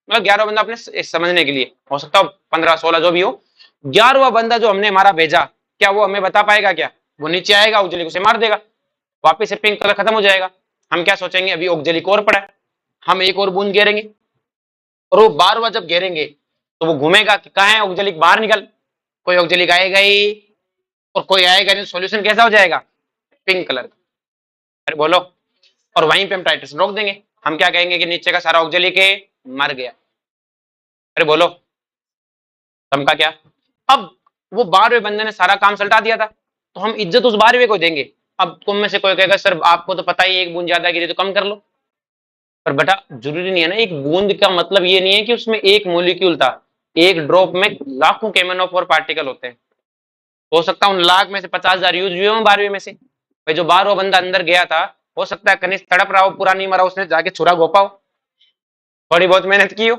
मतलब 11वां बंदा अपने समझने के लिए, हो सकता हो 15-16 जो भी हो, 11वां बंदा जो हमने हमारा भेजा, क्या वो हमें बता पाएगा क्या, वो नीचे आएगा, ऑक्जेलिक उसे मार देगा, वापिस से पिंक कलर खत्म हो जाएगा। हम क्या सोचेंगे, अभी ऑक्जेलिक और पड़ा है, हम एक और बूंद घेरेंगे, और वो बार जब घेरेंगे तो वो घूमेगा कि कहाँ है ऑक्जेलिक, बाहर निकल, कोई ऑक्जेलिक आएगा ही और कोई आएगा नहीं, सॉल्यूशन कैसा हो जाएगा, पिंक कलर। अरे बोलो, और वहीं पे हम टाइट्रेशन रोक देंगे, हम क्या कहेंगे कि नीचे का सारा ऑक्जेलिक है, मर गया। अरे बोलो, समका क्या। अब वो 12वें बंदे ने सारा काम सल्टा दिया था, तो हम इज्जत उस 12वें को देंगे। अब तुम में से कोई कहेगा सर आपको तो पता ही एक बूंद ज्यादा गिरी तो कम कर लो, पर बेटा जरूरी नहीं है ना, एक बूंद का मतलब ये नहीं है कि उसमें एक मोलिक्यूल था, एक ड्रॉप में लाखों KMnO4 पार्टिकल होते हैं। हो सकता है उन लाख में से 50,000 यूज हुए हों 12वें में से। भाई जो 12वां बंदा अंदर गया था, हो सकता है कनिष्ठ तड़प रहा हो, पूरा नहीं मरा, उसने जाके छुरा घोपा हो, थोड़ी बहुत मेहनत की हो,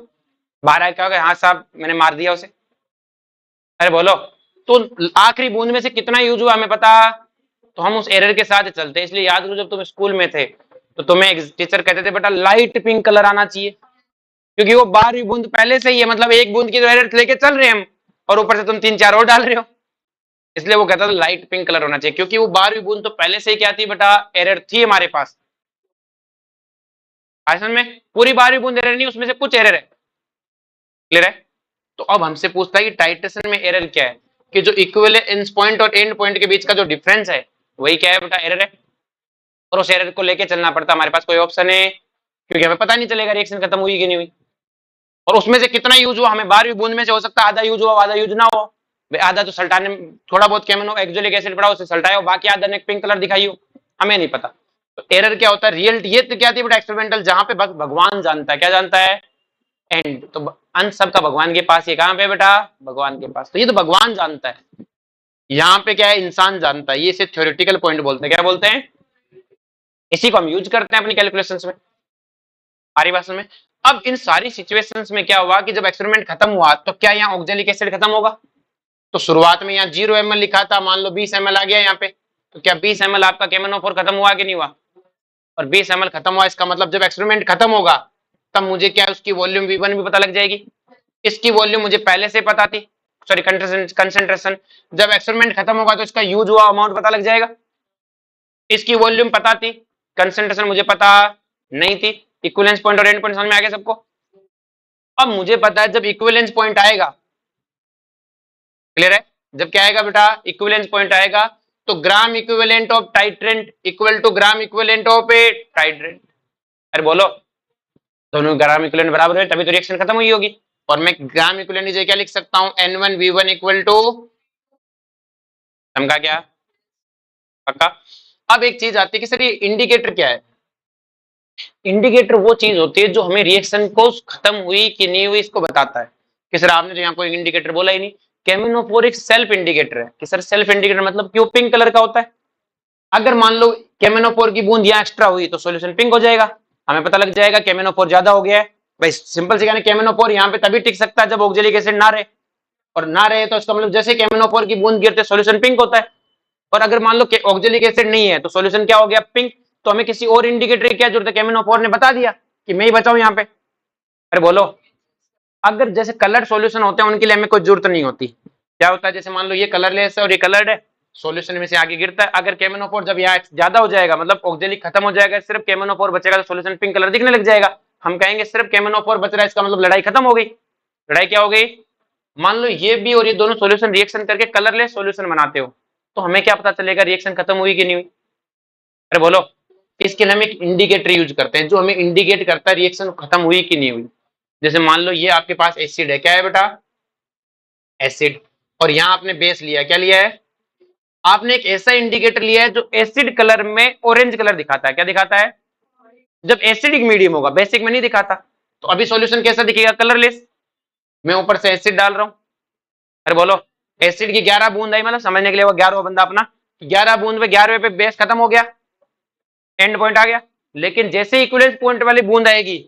बाहर आके कहा हाँ साहब मैंने मार दिया उसे। अरे बोलो, तो आखिरी बूंद में से कितना यूज हुआ हमें पता, तो हम उस एरर के साथ चलते हैं। इसलिए याद करो, जब तुम स्कूल में थे तो तुम्हें एक टीचर कहते थे बेटा लाइट पिंक कलर आना चाहिए, क्योंकि वो 12वीं बूंद पहले से ही है, मतलब एक बूंद की तो एरर लेके चल रहे हैं हम, और ऊपर से तुम 3-4 और डाल रहे हो, इसलिए वो कहता था लाइट पिंक कलर होना चाहिए, क्योंकि वो 12वीं बूंद तो पहले से ही क्या थी बेटा, एरर थी हमारे पास। आसन में पूरी 12वीं बूंद एरर नहीं, उसमें से कुछ एरर है। क्लियर है। तो अब हमसे पूछता है कि टाइट्रेशन में एरर क्या है, कि जो इक्विवेलेंस पॉइंट और एंड पॉइंट के बीच का जो डिफरेंस है वही क्या है बेटा, एरर है। और उस एरर को लेके चलना पड़ता, हमारे पास कोई ऑप्शन है, क्योंकि हमें पता नहीं चलेगा रिएक्शन खत्म हुई कि नहीं हुई, और उसमें से कितना यूज हुआ, हमें 12वीं बूंद में से हो सकता है आधा यूज हुआ, आधा यूज ना हो। आधा तो सल्टाने में थोड़ा बहुत केमनो एक्जेलिक एसिड पड़ा उसे सल्टाया हो, बाकी आधा ने पिंक कलर दिखाई हो, हमें नहीं पता। तो एरर क्या होता है, रियल ये तो क्या थी बेटा, एक्सपेरिमेंटल, जहां पे भगवान जानता है, क्या जानता है, एंड। तो अंत सबका भगवान के पास, ये कहां पे बेटा, भगवान के पास। तो ये तो भगवान जानता है, यहाँ पे क्या है, इंसान जानता है। ये इसे थ्योरेटिकल पॉइंट बोलते हैं, क्या बोलते हैं, इसी को हम यूज करते हैं अपनी कैलकुलेशंस में, सारी भाषा में। अब इन सारी सिचुएशंस में क्या हुआ कि जब एक्सपेरिमेंट खत्म हुआ तो क्या यहाँ ऑक्जेलिक एसिड खत्म होगा, तो शुरुआत में यहाँ 0 ml लिखा था, मान लो 20 ml आ गया यहाँ पे, तो क्या 20 ml आपका KMnO4 खत्म हुआ कि नहीं हुआ, और 20 ml खत्म हुआ, इसका मतलब जब एक्सपेरिमेंट खत्म होगा तब मुझे क्या उसकी वॉल्यूम V1 भी पता लग जाएगी। इसकी वॉल्यूम मुझे पहले से पता थी, सॉरी कंसेंट्रेशन, जब एक्सपेरिमेंट खत्म होगा तो इसका यूज हुआ अमाउंट पता लग जाएगा। इसकी वॉल्यूम पता थी, कंसेंट्रेशन मुझे पता नहीं थी, इक्विवेलेंस पॉइंट और एंड पॉइंट समझ में आ गया सबको। अब मुझे पता है जब इक्विवेलेंस पॉइंट आएगा, क्लियर है, जब क्या आएगा बेटा, इक्विवेलेंस पॉइंट आएगा, तो gram equivalent of titrant equal to gram equivalent of a titrant. अरे बोलो, दोनों ग्राम इक्विवेलेंट बराबर है तभी तो रिएक्शन खत्म हुई होगी। और मैं ग्राम इक्विवेलेंट क्या लिख सकता हूं, N1V1 इक्वल टू, समझा क्या, पक्का। अब एक चीज आती है कि सर ये इंडिकेटर क्या है, इंडिकेटर वो चीज होती है जो हमें रिएक्शन को खत्म हुई कि नहीं हुई इसको बताता है। कि सर आपने तो यहाँ कोई इंडिकेटर बोला ही नहीं, KMnO4 एक सेल्फ इंडिकेटर है। कि सर सेल्फ इंडिकेटर मतलब क्यों पिंक कलर का होता है, अगर मान लो KMnO4 की बूंद यहाँ एक्स्ट्रा हुई तो सोल्यूशन पिंक हो जाएगा, हमें पता लग जाएगा KMnO4 ज्यादा हो गया है। भाई सिंपल से कहने KMnO4 यहाँ पे तभी टिक सकता है जब ऑक्जेलिक एसिड ना रहे, और ना रहे तो इसका मतलब जैसे KMnO4 की बूंद गिरते सॉल्यूशन पिंक होता है। और अगर मान लो कि ऑक्जेलिक एसिड नहीं है तो सॉल्यूशन क्या हो गया, पिंक। तो हमें किसी और इंडिकेटर की क्या जरूरत है, KMnO4 ने बता दिया कि मैं ही बचाऊं यहाँ पे। अरे बोलो, अगर जैसे कलर्ड सॉल्यूशन होते हैं उनके लिए हमें कोई जरूरत नहीं होती। क्या होता है, जैसे मान लो ये कलरलेस है और ये कलर्ड है, सॉल्यूशन में से आगे गिरता है। अगर KMnO4 जब यहाँ ज्यादा हो जाएगा, मतलब ऑक्जेलिक खत्म हो जाएगा, सिर्फ KMnO4 बचेगा, तो सॉल्यूशन पिंक कलर दिखने लग जाएगा। हम कहेंगे सिर्फ KMnO4 बच रहा है, इसका मतलब लड़ाई खत्म हो गई। लड़ाई क्या हो गई, मान लो ये भी और ये दोनों सॉल्यूशन रिएक्शन करके कलरलेस सॉल्यूशन बनाते हो, तो हमें क्या पता चलेगा रिएक्शन खत्म हुई कि नहीं हुई। अरे बोलो, इसके लिए हम एक इंडिकेटर यूज करते हैं जो हमें इंडिकेट करता है रिएक्शन खत्म हुई कि नहीं हुई। जैसे मान लो ये आपके पास एसिड है, क्या है बेटा, एसिड। और यहाँ आपने बेस लिया, क्या लिया है, आपने एक ऐसा इंडिकेटर लिया है जो एसिड कलर में ऑरेंज कलर दिखाता है। क्या दिखाता है, जब एसिडिक मीडियम होगा, बेसिक में नहीं दिखाता। तो अभी सॉल्यूशन कैसा दिखेगा, कलरलेस। मैं ऊपर से एसिड डाल रहा हूं। अरे बोलो, एसिड की 11 बूंद आई, मतलब समझने के लिए वो 11वां बंदा अपना, 11 बूंद में 11वें पे बेस खत्म हो गया, एंड पॉइंट आ गया। लेकिन जैसे इक्विवेलेंस पॉइंट वाली बूंद आएगी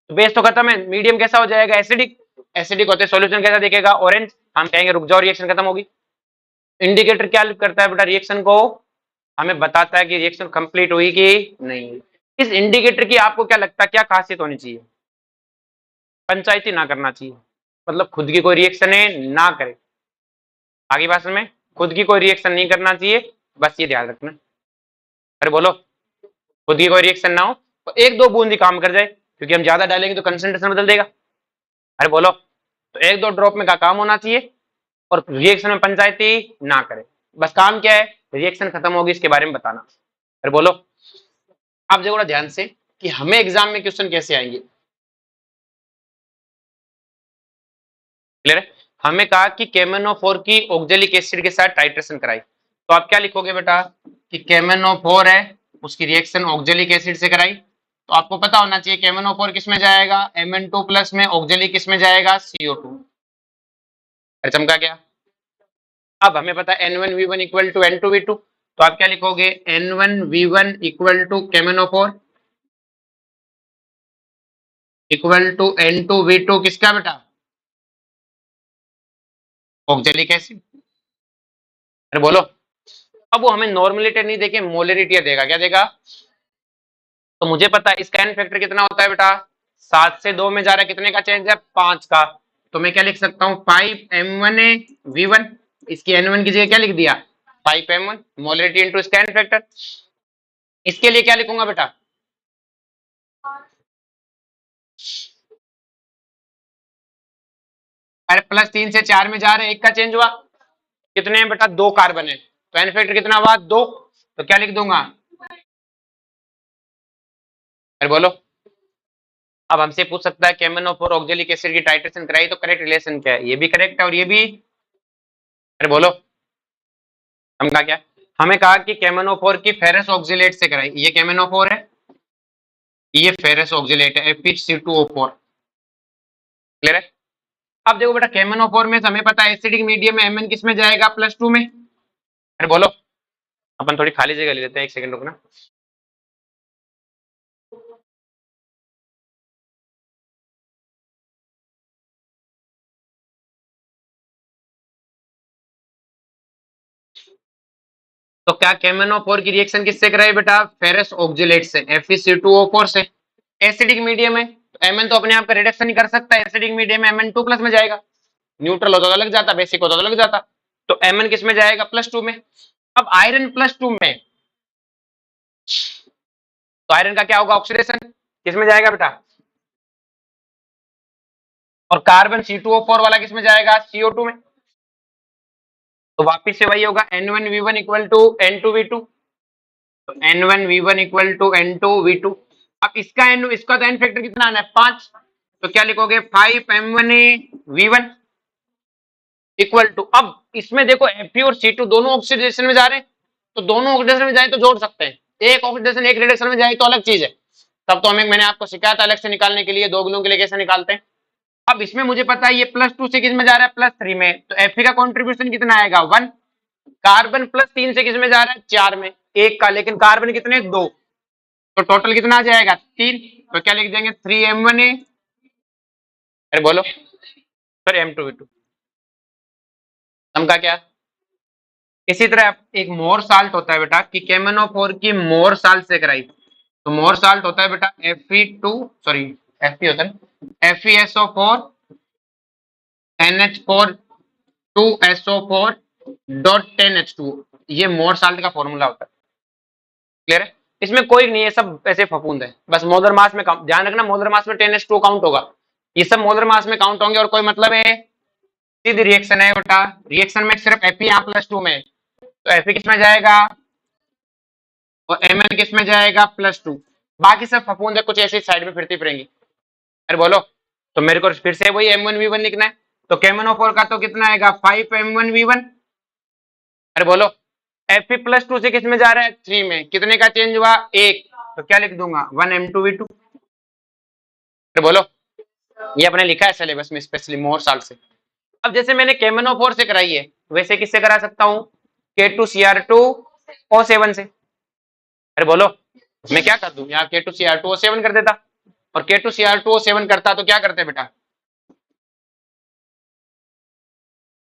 तो बेस तो खत्म है, मीडियम कैसा हो जाएगा, एसिडिक। एसिडिक होते सॉल्यूशन कैसा दिखेगा, ऑरेंज। हम कहेंगे रुक जाओ, रिएक्शन खत्म होगी। इंडिकेटर क्या करता है बेटा, रिएक्शन को हमें बताता है कि रिएक्शन कंप्लीट हुई कि नहीं। इस इंडिकेटर की आपको क्या लगता है क्या खासियत होनी चाहिए, पंचायती ना करना चाहिए, मतलब खुद की कोई रिएक्शन है ना करे। आगे बात में, खुद की कोई रिएक्शन नहीं करना चाहिए, बस ये ध्यान रखना। अरे बोलो, खुद की कोई रिएक्शन ना हो तो एक दो बूंद ही काम कर जाए, क्योंकि हम ज्यादा डालेंगे तो कंसंट्रेशन बदल देगा। अरे बोलो, तो एक दो ड्रॉप में का काम होना चाहिए, और रिएक्शन में पंचायती ना करे। बस काम क्या है, रिएक्शन खत्म होगी इसके बारे में बताना। अरे बोलो, आप देखो ध्यान से कि हमें एग्जाम में क्वेश्चन कैसे आएंगे, क्लियर है। हमें कहा कि KMnO4 की ऑक्जेलिक एसिड के साथ टाइट्रेशन कराई, तो आप क्या लिखोगे बेटा कि KMnO4 है, उसकी रिएक्शन ऑक्जेलिक एसिड से कराई। तो आपको पता होना चाहिए KMnO4 किस में जाएगा, Mn2 प्लस में, ऑक्जेलिक किस में जाएगा, CO2। अरे चमका क्या, अब हमें पता है N1V1 इक्वल टू N2V2, तो आप क्या लिखोगे, N1V1 equal to KMnO4 equal to N2V2 किसका बेटा, ऑक्जेलिक एसिड। अरे बोलो, अब वो हमें नॉर्मलिटी नहीं देके मोलरिटी देगा, क्या देगा। तो मुझे पता है इसका एन फैक्टर कितना होता है बेटा, 7 से 2 में जा रहा है, कितने का चेंज है, 5 का। तो मैं क्या लिख सकता हूँ, 5m1v1, इसकी n1 की जगह क्या लिख दिया, 5m1 मोलरिटी इंटू इसका एन फैक्टर। इसके लिए क्या लिखूंगा बेटा, अरे प्लस 3 से 4 में जा रहे हैं, एक का चेंज हुआ, कितने हैं बेटा, 2 कार्बन है, तो एन फैक्टर कितना हुआ, 2। तो क्या लिख दूंगा, अरे बोलो, अब हमसे पूछ सकता है KMnO4 ऑक्जेलिक एसिड की टाइट्रेशन कराई तो करेक्ट रिलेशन क्या है, ये भी करेक्ट है और ये भी। अरे बोलो, हम कहा क्या, हमें कहा कि KMnO4 की फेरस ऑक्जिलेट से कराई, ये KMnO4 है, ये फेरस ऑक्जिलेट है FeC2O4, क्लियर है। अब देखो बेटा KMnO4 में हमें पता है एसिडिक मीडियम में Mn किस में जाएगा, +2 में। अरे बोलो, अपन थोड़ी खाली जगह ले लेते हैं, एक सेकंड रुकना। तो क्या KMnO4 की रिएक्शन किससे कराई बेटा, फेरस ऑक्जिलेट से, FeC2O4 से। एसिडिक मीडियम है तो Mn तो अपने आप का रिडक्शन ही कर सकता है, एसिडिक मीडियम में Mn2 प्लस में जाएगा, न्यूट्रल होता तो लग जाता, बेसिक होता तो लग जाता। तो Mn किस में जाएगा, +2 में। अब आयरन +2 में, तो आयरन का क्या होगा, ऑक्सीडेशन किस में जाएगा बेटा, और कार्बन C2O4 वाला किस में जाएगा, CO2 में। तो वापिस से वही होगा N1V1 इक्वल टू N2V2, तो N1V1 इक्वल टू N2V2। अब इसका तो एन फैक्टर कितना आना है, 5। तो क्या लिखोगे, 5m1v1 इक्वल टू, अब इसमें देखो Fe और C2 दोनों ऑक्सीडेशन में जा रहे हैं, तो दोनों ऑक्सीडेशन में जाए तो जोड़ सकते हैं, एक ऑक्सीडेशन एक रिडक्शन में जाए तो अलग चीज है। तब तो हमें, मैंने आपको सिखाया था अलग से निकालने के लिए, दो गुणों के लिए कैसे निकालते हैं। अब इसमें मुझे पता है ये +2 से किस में जा रहा है, +3 में, तो Fe का कॉन्ट्रीब्यूशन कितना आएगा, 1। कार्बन +3 से किस में जा रहा है, 4 में, एक का, लेकिन कार्बन कितने, 2, तो टोटल कितना आ जाएगा, 3। तो क्या लिख देंगे, 3m1a, अरे बोलो, फिर M2V2। समझा क्या? इसी तरह एक मोर साल्ट होता है बेटा कि KMnO4 की मोर साल्ट से कराई, तो मोर साल्ट होता है बेटा Fe2 सॉरी Fe होता है FeSO4 NH4 2SO4 dot 10H2, ये मोर साल्ट का फॉर्मूला होता है। क्लियर है? इसमें कोई नहीं है, सब ऐसे फफूंद है, बस मोलर मास में ध्यान रखना, मोलर मास में 10H2 काउंट होगा, ये सब मोलर मास में काउंट होंगे और कोई मतलब है सीधी रिएक्शन है बेटा, रिएक्शन में सिर्फ Fe यहाँ +2 में, तो Fe किस में जाएगा और Mn किस में जाएगा +2, बाकी सब फफूंद है, कुछ ऐसी साइड में फिरती फिरेंगी। अरे बोलो, तो मेरे को फिर से वही M1V1 लिखना है, तो KMnO4 का तो कितना आएगा 5M1V1। अरे बोलो, Fe+2 से किस में जा रहा है 3 में, कितने का चेंज हुआ 1, तो क्या लिख दूंगा 1M2V2। अरे बोलो, ये अपने लिखा है सिलेबस में स्पेशली मोर साल्ट से। अब जैसे मैंने KMnO4 से कराई है, वैसे किससे करा सकता हूँ K2Cr2O7 से। अरे बोलो, मैं क्या कर दूं, यहाँ K2Cr2O7 कर देता, और K2Cr2O7 करता तो क्या करते बेटा,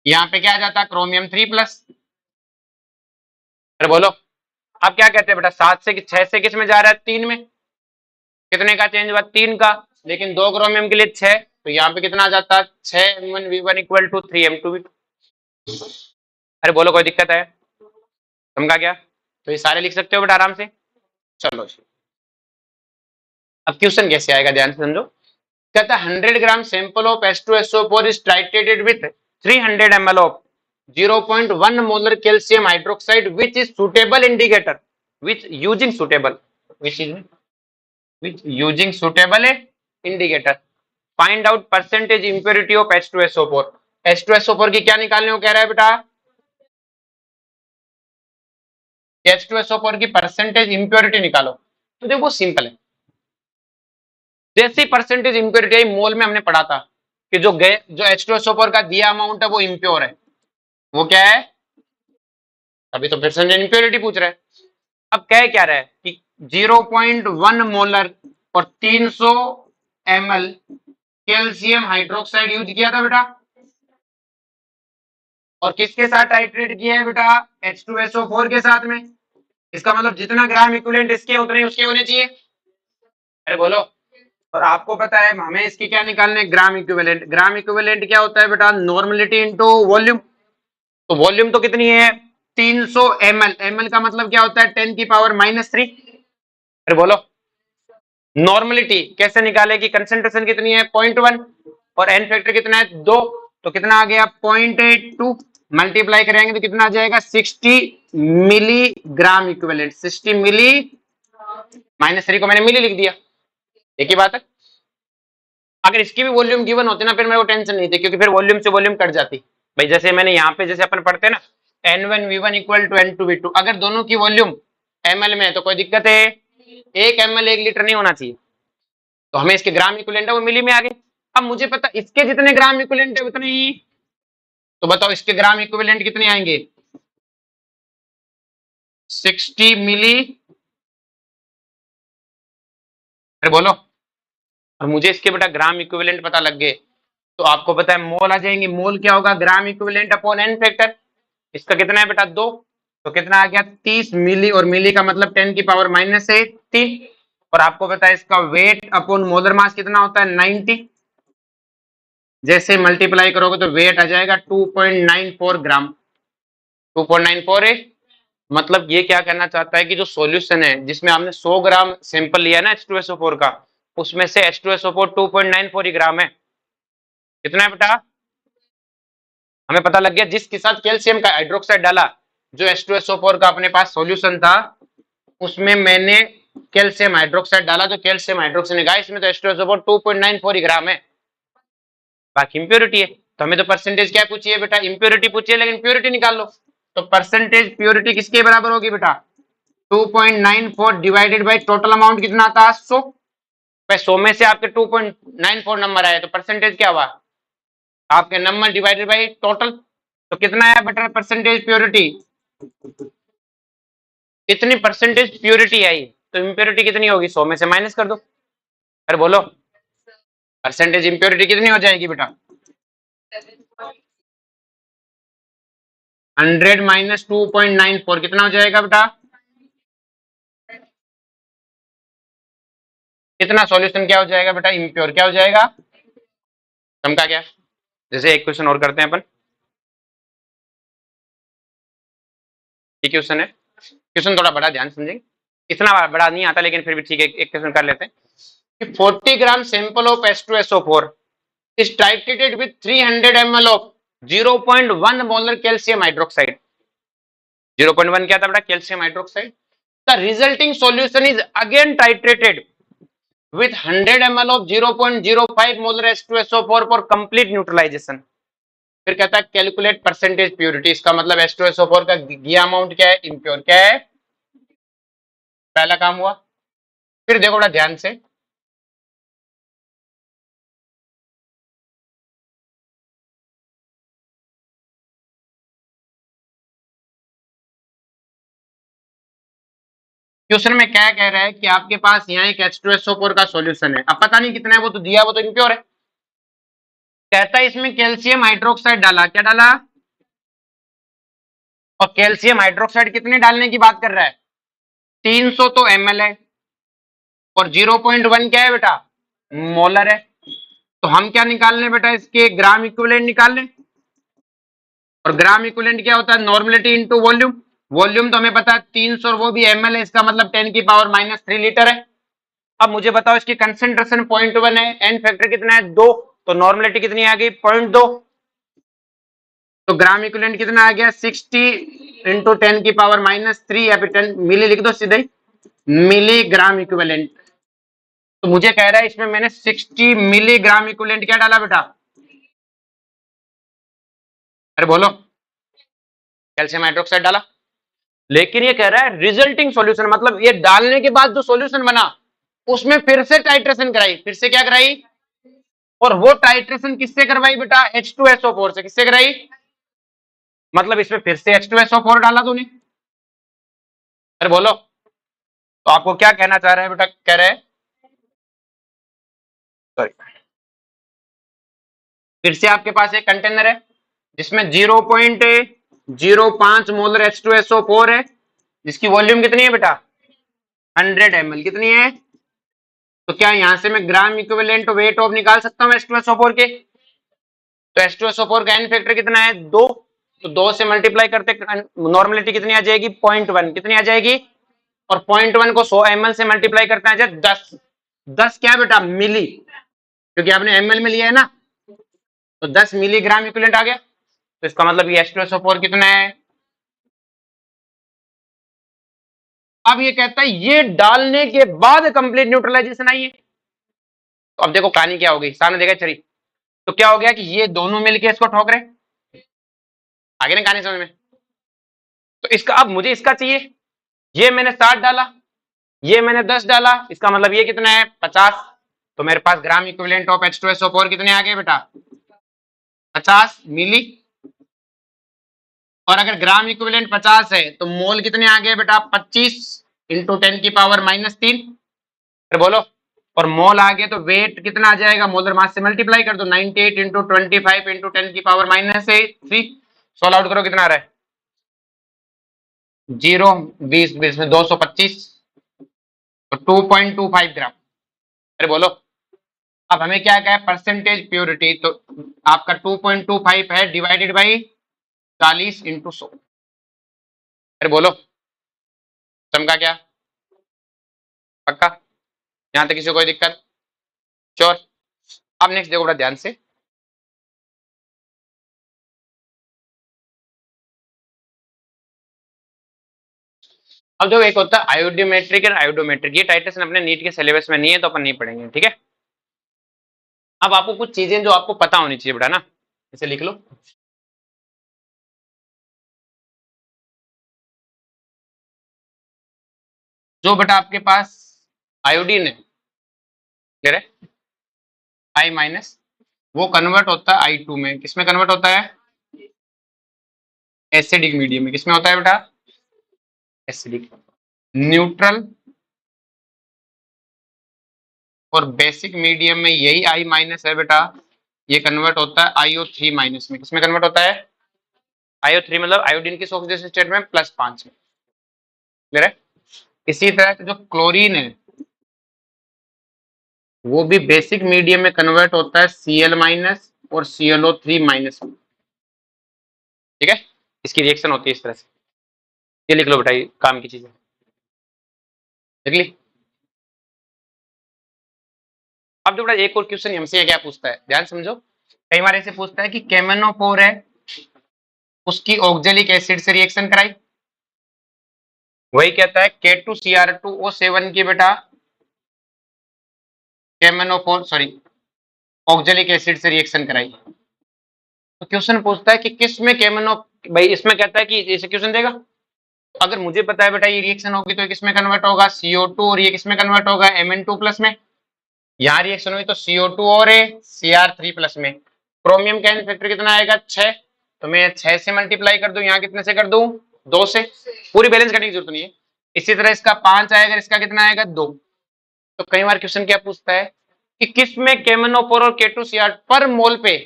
यहाँ पे क्या आ जाता क्रोमियम 3+। अरे बोलो, अब क्या कहते हैं बेटा 7 से 6 से किस में जा रहा है 3 में, कितने का चेंज हुआ 3 का, लेकिन 2 क्रोमियम के लिए 6, तो यहाँ पे कितना आ जाता 6M1V1 = 3M2V2। अरे बोलो, कोई दिक्कत है? समझा क्या? तो ये सारे लिख सकते हो बेटा आराम से। चलो जी, अब क्वेश्चन कैसे आएगा ध्यान से समझो। कहता है 100 gram sample of H2SO4 is titrated with 300 ml of 0.1 molar calcium hydroxide which is suitable indicator, which using suitable, which using suitable indicator, find out percentage impurity of H2SO4। H2SO4 की क्या निकालने को कह रहा है बेटा, H2SO4 की percentage impurity निकालो। तो देखो सिंपल है, जैसी परसेंटेज इंप्योरिटी मोल में हमने पढ़ा था कि जो H2SO4 का दिया अमाउंट है वो इम्प्योर है, वो क्या है, अभी तो परसेंटेज इंप्योरिटी पूछ रहा है। अब कह क्या रहा है कि 0.1 मोलर और 300 ml कैल्शियम हाइड्रोक्साइड यूज किया था बेटा, और किसके साथ टाइट्रेट किया है बेटा H2SO4 के साथ में, इसका मतलब जितना ग्राम इक्विवेलेंट इसके उतने उसके होने चाहिए। अरे बोलो, और आपको पता है हमें इसकी क्या निकालने, ग्राम इक्विवेलेंट। ग्राम इक्विवेलेंट क्या होता है बेटा, नॉर्मलिटी इनटू वॉल्यूम, तो वॉल्यूम तो कितनी है 300 ml, ml का मतलब क्या होता है 10⁻³ अरे बोलो, नॉर्मलिटी कैसे निकाले कि कंसेंट्रेशन कितनी है 0.1 और एन फैक्टर कितना है 2, तो कितना आ गया 0.82, मल्टीप्लाई करेंगे तो कितना आ जाएगा 60 मिलीग्राम इक्विवेलेंट, 60 मिली, -3 को मैंने मिली लिख दिया, एक ही बात है। अगर इसकी भी वॉल्यूम गिवन होती ना फिर मेरे को टेंशन नहीं थी, क्योंकि फिर वॉल्यूम से वॉल्यूम कट जाती भाई। जैसे मैंने यहाँ पे जैसे अपन पढ़ते हैं ना N1V1 = N2V2, अगर दोनों की वॉल्यूम ml में है तो कोई दिक्कत है, 1 ml 1 लीटर नहीं होना चाहिए, तो हमें इसके ग्राम इक्विवेलेंट है वो मिली में आ गए। अब मुझे पता इसके जितने ग्राम इक्विवेलेंट है उतने ही, तो बताओ इसके ग्राम इक्विवेलेंट कितने आएंगे 60 मिली, अरे बोलो, और मुझे इसके बेटा ग्राम इक्विवेलेंट पता लग गए, तो आपको पता है मोल आ जाएंगे, मोल क्या होगा gram equivalent upon n factor, इसका कितना है बेटा 2, तो कितना आ गया 30 मिली, और मिली का मतलब 10⁻³ और आपको पता है इसका वेट अपॉन मोलर मास कितना होता है 90, जैसे मल्टीप्लाई करोगे तो वेट आ जाएगा 2.94 ग्राम, 2.94 है। मतलब ये क्या कहना चाहता है कि जो सॉल्यूशन है जिसमें आपने 100 ग्राम सैंपल लिया ना H2SO4 का, उसमें से H2SO4 2.94 ही ग्राम है, कितना है बेटा, हमें पता लग गया जिसके साथ कैल्शियम का हाइड्रोक्साइड डाला, जो H2SO4 का अपने पास सॉल्यूशन था उसमें मैंने कैल्शियम हाइड्रोक्साइड डाला, जो कैल्शियम हाइड्रोक्साइड निकाला, इसमें तो H2SO4 2.94 ही ग्राम है, बाकी इंप्योरिटी है। तो हमें तो परसेंटेज क्या पूछी है बेटा, इंप्योरिटी पूछी है, लेकिन प्योरिटी निकाल लो, तो परसेंटेज प्योरिटी किसके बराबर होगी बेटा 2.94 डिवाइडेड बाई टोटल अमाउंट कितना आता 100, 100 में से आपके 2.94 नंबर आए तो परसेंटेज क्या हुआ आपके नंबर डिवाइडेड बाई टोटल, तो कितना है बेटा परसेंटेज प्योरिटी, इतनी परसेंटेज प्योरिटी आई, तो इंप्योरिटी कितनी होगी 100 में से माइनस कर दो। अरे बोलो, परसेंटेज इंप्योरिटी कितनी हो जाएगी बेटा 100 माइनस 2.94 कितना हो जाएगा बेटा? कितना सॉल्यूशन क्या हो जाएगा बेटा? इम्प्योर क्या हो जाएगा? चमका क्या? जैसे एक क्वेश्चन और करते हैं अपन। ये क्वेश्चन है, क्वेश्चन थोड़ा बड़ा, ध्यान समझेंगे। इतना बड़ा नहीं आता लेकिन फिर भी ठीक है, एक क्वेश्चन कर लेते हैं कि 40 gram sample of H2SO4 is titrated with 300 ml of 0.1 molar calcium hydroxide. 0.1 क्या था बेटा? Calcium hydroxide. The resulting solution is again titrated with 100 ml of 0.05 molar H2SO4 for complete neutralization. फिर कहता है कैलकुलेट परसेंटेज प्योरिटी। इसका मतलब H2SO4 का गिया अमाउंट क्या है? इम्प्योर क्या है? पहला काम हुआ। फिर देखो बड़ा ध्यान से, क्वेश्चन में क्या कह रहा है कि आपके पास यहाँ एक H2SO4 का सॉल्यूशन है। अब पता नहीं कितना है, वो तो दिया, वो तो इम्प्योर है। कहता है इसमें कैल्शियम हाइड्रोक्साइड डाला। क्या डाला? और कैल्शियम हाइड्रोक्साइड कितने डालने की बात कर रहा है? 300 तो ml है और 0.1 क्या है बेटा? मोलर है। तो हम क्या निकाल लें बेटा? इसके ग्राम इक्विवेलेंट निकाल लें। और ग्राम इक्विवेलेंट क्या होता है? Normality into volume. वॉल्यूम तो हमें पता है 300 और वो भी ml है, इसका मतलब 10 की पावर माइनस 3 लीटर है। अब मुझे बताओ इसकी कंसेंट्रेशन 0.1 है, एन फैक्टर कितना है? 2। तो नॉर्मलिटी कितनी आ गई? 0.2। तो ग्राम इक्विवेलेंट कितना आ गया? 60 इंटू 10 की पावर माइनस 3 या फिर 10 मिली लिख दो सीधे, मिलीग्राम इक्विवेलेंट। तो मुझे कह रहा है इसमें मैंने 60 मिलीग्राम इक्विवेलेंट क्या डाला बेटा? अरे बोलो, कैल्शियम हाइड्रोक्साइड डाला। लेकिन ये कह रहा है रिजल्टिंग सॉल्यूशन, मतलब ये डालने के बाद जो सॉल्यूशन बना उसमें फिर से टाइट्रेशन कराई। फिर से क्या कराई? और वो टाइट्रेशन किससे करवाई बेटा? H2SO4 से। किससे कराई? मतलब इसमें फिर से H2SO4 डाला तूने। अरे बोलो, तो आपको क्या कहना चाह रहे हैं बेटा? कह रहे हैं सॉरी, फिर से आपके पास एक कंटेनर है जिसमें 0.05 मोलर H2SO4 है, जिसकी वॉल्यूम कितनी है बेटा? 100 ml। कितनी है? तो क्या यहां से मैं ग्राम इक्विवेलेंट वेट ऑफ निकाल सकता हूं H2SO4 के? तो H2SO4 का एन फैक्टर कितना है? 2। तो 2 से मल्टीप्लाई करते नॉर्मलिटी कितनी आ जाएगी? 0.1। कितनी आ जाएगी? और 0.1 को 100 ml से मल्टीप्लाई करते हैं 10। 10 क्या बेटा? मिली, क्योंकि आपने ml में लिया है ना। तो 10 मिलीग्राम इक्विवेलेंट आ गया। तो इसका मतलब ये H2SO4 कितना है? अब ये कहता है ये डालने के बाद कंप्लीट न्यूट्रलाइजेशन आई है। तो अब देखो कहानी क्या हो गई, सामने देखा चली। तो क्या हो गया कि ये दोनों मिलके इसको ठोक रहे। आगे ना कहानी समझ में? तो इसका अब मुझे इसका चाहिए। ये मैंने 60 डाला, ये मैंने 10 डाला, इसका मतलब ये कितना है? 50। तो मेरे पास ग्राम इक्विवेलेंट ऑफ H2SO4 कितने आ गए बेटा? 50 मिली। और अगर ग्राम इक्विवेलेंट 50 है तो मोल कितने आ गए बेटा? 25 इंटू 10 की पावर माइनस 3। फिर बोलो, और मोल आ गया तो वेट कितना आ जाएगा? मोलर मास से मल्टीप्लाई कर दो, 98 इंटू 25 इंटू 10 की पावर माइनस 3। सोल्व आउट करो, कितना आ रहा है? 0, 20 20 में 225, तो 2.25 ग्राम। अरे बोलो, अब हमें क्या क्या है? Percentage purity. तो आपका 2.25 है डिवाइडेड बाई 40 इंटू 100। अरे बोलो, चमका क्या? पक्का? यहां तक किसी को कोई दिक्कत? श्योर? अब नेक्स्ट देखो बड़ा ध्यान से। अब जो एक होता है आयोडोमेट्रिक और आयोडोमेट्रिक, ये टाइट्रेशन अपने नीट के सिलेबस में नहीं है तो अपन नहीं पढ़ेंगे, ठीक है। अब आपको कुछ चीजें जो आपको पता होनी चाहिए बेटा ना, इसे लिख लो। जो बेटा आपके पास आयोडीन है, क्लियर है, आई माइनस, वो कन्वर्ट होता है I2 में। किसमें कन्वर्ट होता है? एसिडिक मीडियम में। किसमें होता है बेटा? एसिडिक। न्यूट्रल और बेसिक मीडियम में यही I माइनस है बेटा, ये कन्वर्ट होता है IO3 माइनस में। किसमें कन्वर्ट होता है? IO3 मतलब आयोडीन की ऑक्सीडेशन स्टेट में +5 में। क्लियर है? इसी तरह से जो क्लोरीन है वो भी बेसिक मीडियम में कन्वर्ट होता है Cl- और ClO3- में। ठीक है, इसकी रिएक्शन होती है इस तरह से। ये लिख लो बेटा, ये काम की चीजें लिख ली। अब जो बेटा एक और क्वेश्चन हमसे क्या पूछता है, ध्यान समझो। कई बार ऐसे पूछता है कि केमेनोफोर है, उसकी ऑक्जेलिक एसिड से रिएक्शन कराई। वही कहता है K2Cr2O7 की बेटा केमेनोफोर सॉरी ऑक्जेलिक एसिड से रिएक्शन कराई। तो क्वेश्चन पूछता है कि किस में केमेनो, भाई इसमें कहता है कि इसे क्वेश्चन देगा। अगर मुझे पता है बेटा ये रिएक्शन होगी तो किसमें कन्वर्ट होगा, CO2, और ये किसमें कन्वर्ट होगा, Mn2+ में। यहाँ रिएक्शन हुई तो CO2 और Cr3+ में। क्रोमियम का फैक्टर कितना आएगा, 6। तो मैं 6 से मल्टीप्लाई कर दूं, यहाँ कितने से कर दूं, 2 से। पूरी बैलेंस करने की जरूरत नहीं है। इसी तरह इसका 5 आएगा, इसका कितना आएगा, 2। तो कई बार क्वेश्चन क्या पूछता है कि किस में केमेनोफोर और K2Cr पर मोल पे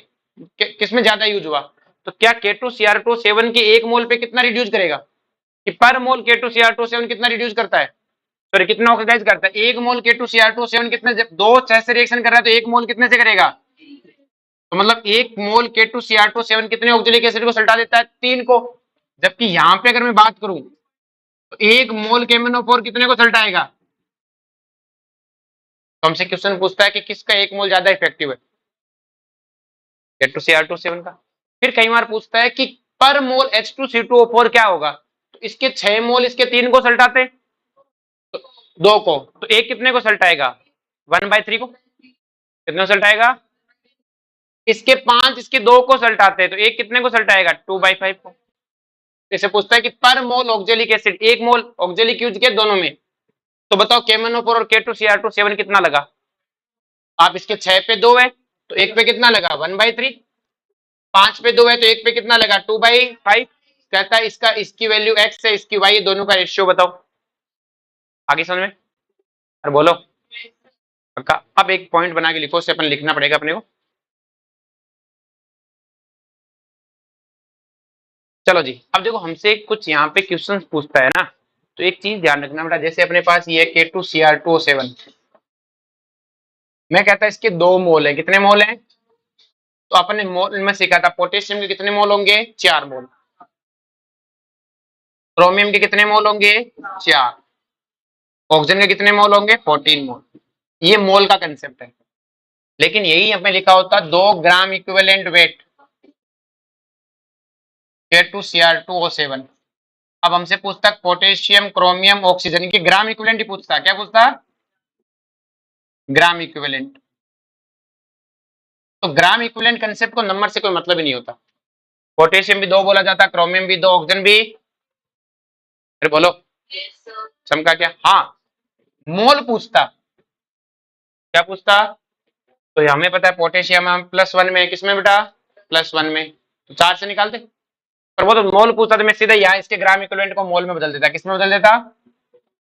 किस में ज्यादा यूज हुआ। तो क्या K2Cr2O7 के 1 मोल पे कितना रिड्यूस करेगा, कि पर मोल K2Cr2O7 कितना रिड्यूस करता है, सॉरी कितना ऑक्सीडाइज करता है। 1 मोल K2Cr2O7 कितने, जब 2 6 से रिएक्शन कर रहा है तो 1 मोल कितने से करेगा। तो मतलब 1 मोल K2Cr2O7 कितने ऑक्जेलिक एसिड को सल्टा देता है, 3 को। जबकि यहाँ पे अगर मैं बात करूं तो 1 मोल केमेनोफोर कितने को सल्टाएगा। तो हमसे क्वेश्चन पूछता है कि किसका 1 मोल ज्यादा इफेक्टिव है, K2Cr2O7 का। फिर कई बार पूछता है कि पर मोल H2C2O4 क्या होगा। तो इसके 6 मोल इसके 3 को सल्टाते, तो 2 को, तो एक कितने को सल्टाएगा, 1/3 को। कितने को सल्टाएगा, इसके 5 इसके 2 को सल्टाते हैं तो एक कितने को सल्टाएगा, 2/5 को। इसे पूछता है कि पर मोल ऑक्जेलिक एसिड, 1 मोल ऑक्जेलिक यूज किया दोनों में। तो बताओ केमेनोफोर और K2Cr2O7 कितना लगा। आप इसके 6 पे 2 है तो एक पे कितना लगा, 1/3। 5 पे 2 है तो एक पे कितना लगा, 2/5। कहता है इसका, इसकी वैल्यू x है, इसकी y, दोनों का रेशियो बताओ। आगे समझ में, अरे बोलो पक्का। अब एक पॉइंट बना के लिखो, उससे अपन लिखना पड़ेगा अपने को। चलो जी, अब देखो हमसे कुछ यहाँ पे क्वेश्चन पूछता है ना, तो एक चीज ध्यान रखना बेटा। जैसे अपने पास ये K2Cr2O7, मैं कहता है इसके 2 मोल है, कितने मोल हैं। तो अपने मोल में सीखा था पोटेशियम के कितने मोल होंगे, 4 मोल। क्रोमियम के कितने मोल होंगे, 4। ऑक्सीजन के कितने मोल होंगे, 14 मोल। ये मोल का कंसेप्ट है। लेकिन यही हमें लिखा होता 2 ग्राम इक्विवेलेंट वेट K2Cr2O7। अब हमसे पूछता पोटेशियम, क्रोमियम, ऑक्सीजन की ग्राम इक्विवेलेंट ही पूछता, क्या पूछता, ग्राम इक्विवेलेंट। तो ग्राम इक्विवेलेंट कंसेप्ट को नंबर से कोई मतलब ही नहीं होता। पोटेशियम भी 2 बोला जाता, क्रोमियम भी 2, ऑक्सीजन भी। अरे बोलो चमका क्या, हाँ मोल पूछता। क्या पूछता, तो हमें पता है पोटेशियम हम +1 में, किसमें बेटा, +1 में, तो 4 से निकालते। पर वो तो मोल पूछता तो मैं सीधा यहाँ इसके ग्राम इक्विवेलेंट को मोल में बदल देता। किसमें बदल देता,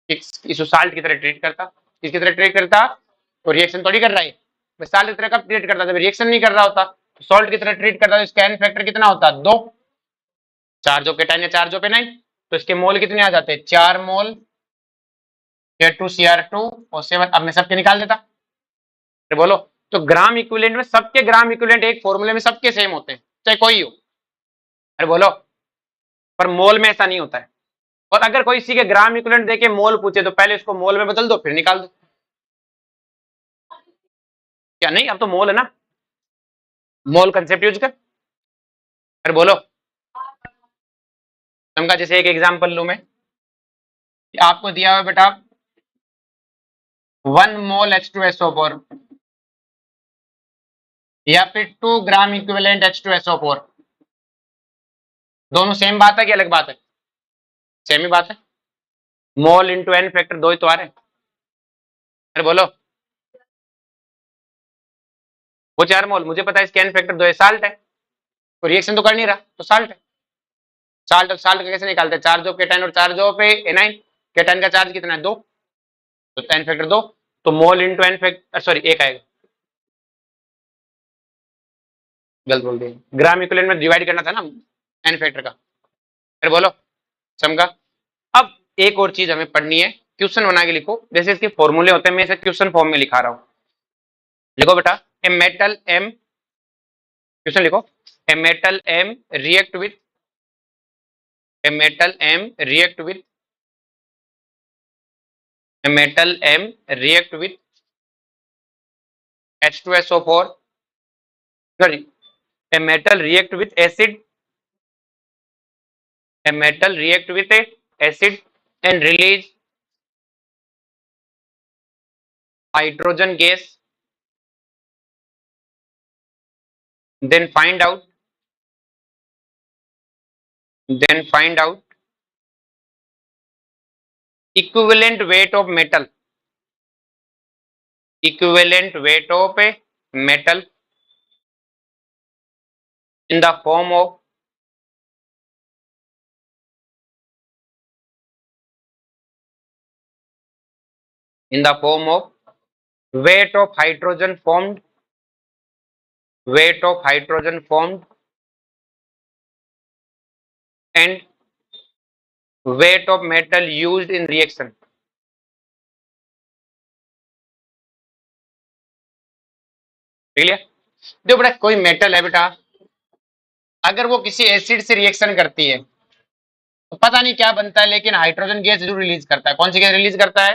इसको साल्ट की तरह ट्रीट करता। किसकी तरह ट्रीट करता, तो रिएक्शन थोड़ी कर रहा है, मैं साल्ट की तरह कब ट्रीट करता जब रिएक्शन नहीं कर रहा होता। तो सॉल्ट की तरह ट्रीट करता तो इसका एन फैक्टर कितना होता, 2। चार्जो पे 10 या चार्जो पे 9, तो इसके मोल कितने आ जाते, 4 मोल K2Cr2O7। अब मैं सबके निकाल देता। अरे बोलो, तो ग्राम इक्विवेलेंट में सबके ग्राम इक्विवेलेंट एक फॉर्मूले में सबके सेम होते हैं, चाहे कोई हो। अरे बोलो, पर मोल में ऐसा नहीं होता है। और अगर कोई इसी के ग्राम इक्विवेलेंट देके मोल पूछे तो पहले इसको मोल में बदल दो फिर निकाल दो। क्या नहीं, अब तो मोल है ना, मोल कंसेप्ट यूज कर। अरे बोलो समझा। जैसे एक एग्जांपल लूं मैं, आपको दिया हुआ बेटा 1 मोल H2SO4 या फिर 2 ग्राम इक्विवेलेंट H2SO4। दोनों सेम बात है कि अलग बात है, सेम ही बात है। मोल इंटू एन फैक्टर 2 ही तो आ रहे हैं। अरे बोलो, वो 4 मोल मुझे पता है, इसके एन फैक्टर 2 है, साल्ट है। तो रिएक्शन तो कर नहीं रहा तो साल्ट है। साल्ट, साल्ट कैसे निकालते हैं, चार्ज ऑफ केटाइन और चार्ज ऑफ एनाइन। केटाइन का चार्ज कितना है, 2, तो एन फैक्टर 2। तो mole into n factor, sorry 1 आएगा, गलत बोल दिया। ग्राम इक्विवेलेंट में डिवाइड करना था ना, एन फैक्टर का। अरे बोलो समझा। अब एक और चीज हमें पढ़नी है, क्वेश्चन बना के लिखो, जैसे इसके फॉर्मूले होते हैं, मैं इसे क्वेश्चन फॉर्म में लिखा रहा हूं। लिखो बेटा, ए मेटल एम, क्वेश्चन लिखो, a metal M react with, a metal M react with, a metal M react with H2SO4, sorry, a metal react with acid, a metal react with a acid and release hydrogen gas, then find out, equivalent weight of metal, equivalent weight of a metal in the form of, in the form of weight of hydrogen formed, weight of hydrogen formed and weight of metal used in reaction। ठीक है, देखो बेटा कोई metal है बेटा, अगर वो किसी एसिड से रिएक्शन करती है तो पता नहीं क्या बनता है, लेकिन हाइड्रोजन गैस जरूर रिलीज करता है। कौन सी गैस रिलीज करता है?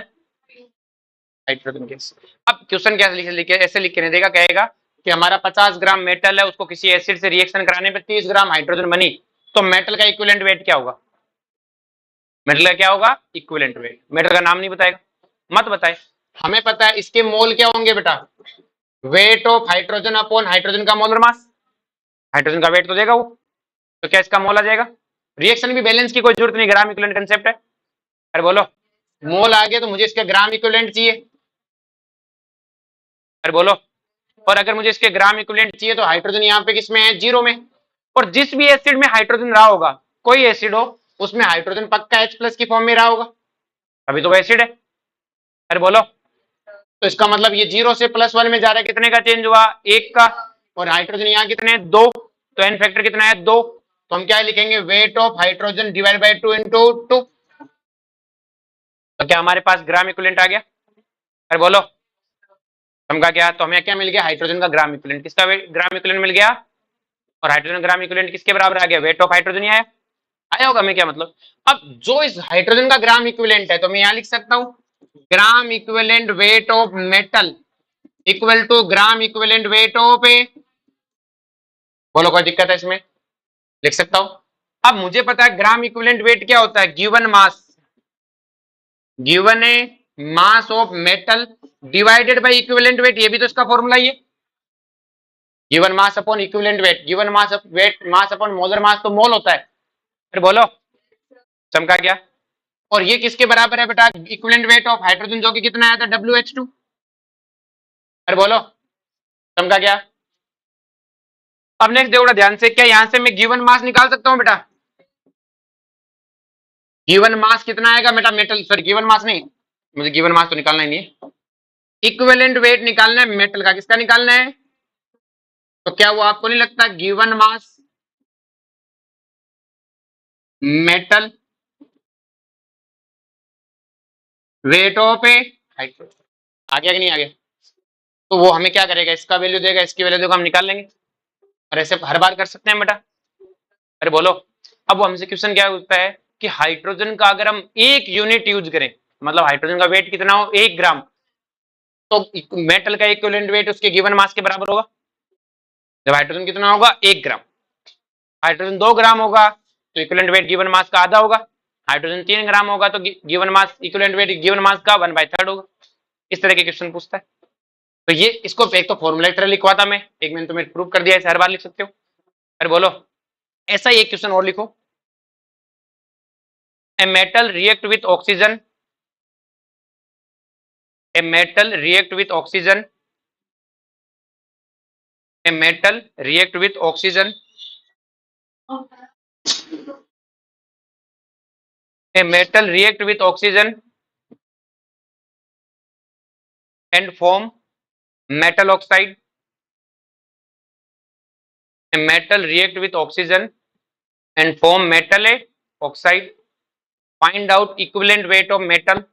Hydrogen gas. अब क्वेश्चन क्या लिखे, ऐसे लिख के नहीं देगा, कहेगा कि हमारा 50 ग्राम मेटल है, उसको किसी एसिड से रिएक्शन कराने पे 30 ग्राम हाइड्रोजन बनी, तो मेटल का इक्विवेलेंट वेट क्या होगा? मेटल का क्या होगा? Equivalent weight. मेटल का नाम नहीं बताएगा, मत बताए, हमें पता है इसके मोल क्या होंगे बेटा, weight of hydrogen upon hydrogen का मोलर मास। हाइड्रोजन का वेट तो देगा वो, तो क्या इसका मोल आ जाएगा? रिएक्शन भी बैलेंस की कोई जरूरत नहीं, ग्राम इक्विवेलेंट कंसेप्ट है। अरे बोलो, मोल आ गया तो मुझे इसका ग्राम इक्विवेलेंट चाहिए। अरे बोलो, और अगर मुझे इसके ग्राम इक्विवेलेंट चाहिए तो हाइड्रोजन यहाँ पे किसमें है? जीरो में। और जिस भी एसिड में हाइड्रोजन रहा होगा, कोई एसिड हो, उसमें हाइड्रोजन पक्का H प्लस की फॉर्म में रहा होगा, अभी तो वो एसिड है। अरे बोलो, तो इसका मतलब ये 0 से +1 में जा रहा है, कितने का चेंज हुआ? 1 का। और हाइड्रोजन यहाँ कितने? 2, तो एन फैक्टर कितना है? 2। तो हम क्या लिखेंगे? Weight of hydrogen divide by 2 into 2। तो क्या हमारे पास ग्राम इक्विवेलेंट आ गया? अरे बोलो समझा क्या? तो हमें क्या मिल गया? हाइड्रोजन का ग्राम इक्विवेलेंट। किसका ग्राम इक्विवेलेंट मिल गया? और हाइड्रोजन ग्राम इक्विवेलेंट किसके बराबर आ गया? वेट ऑफ हाइड्रोजन ही आया, आया होगा। मैं क्या मतलब, अब जो इस हाइड्रोजन का ग्राम इक्विवेलेंट है, तो मैं यहां लिख सकता हूं gram equivalent weight of metal equal to gram equivalent weight of A. बोलो कोई दिक्कत है इसमें? लिख सकता हूं। अब मुझे पता है ग्राम इक्विवेलेंट वेट क्या होता है, given mass, given A mass of metal divided by equivalent weight, ये भी तो इसका फॉर्मूला ही है, given mass upon equivalent wait, given mass weight mass upon molar mass, तो मोल होता है। फिर बोलो चमका क्या? और ये किसके बराबर है बेटा? इक्विवेलेंट वेट ऑफ हाइड्रोजन, जो कि कितना आया था? WH2। अरे बोलो चमका क्या? अब नेक्स्ट देखो ध्यान से, क्या यहां से मैं गिवन मास निकाल सकता हूं बेटा? गिवन मास कितना आएगा बेटा? मेटल, सॉरी गिवन मास नहीं, मुझे गिवन मास तो निकालना ही नहीं है, इक्विवेलेंट वेट निकालना है मेटल का। किसका निकालना है? तो क्या वो आपको नहीं लगता given mass metal weight of A hydrogen, आ गया कि नहीं आ गया? तो वो हमें क्या करेगा? इसका वैल्यू देगा, इसकी वैल्यू देगा, हम निकाल लेंगे। और ऐसे हर बार कर सकते हैं बेटा। अरे बोलो, अब वो हमसे क्वेश्चन क्या होता है कि हाइड्रोजन का अगर हम 1 यूनिट यूज करें, मतलब हाइड्रोजन का वेट कितना हो? 1 ग्राम, तो मेटल का इक्विवेलेंट वेट उसके गिवन मास के बराबर होगा। जब हाइड्रोजन कितना होगा? 1 ग्राम। हाइड्रोजन 2 ग्राम होगा तो इक्विवेलेंट वेट गिवन मास का आधा होगा। हाइड्रोजन 3 ग्राम होगा तो given mass, equivalent weight given mass का 1/3 होगा। इस तरह के क्वेश्चन पूछता है। तो ये इसको एक तो फॉर्मूला की तरह लिखवा था मैं, एक मैंने तुम्हें प्रूव कर दिया, इसे हर बार लिख सकते हो। अरे बोलो, ऐसा ही एक क्वेश्चन और लिखो, a metal react with oxygen, a metal react with oxygen, a metal react with oxygen, a metal react with oxygen and form metal oxide, a metal react with oxygen and form metal oxide. Find out equivalent weight of metal.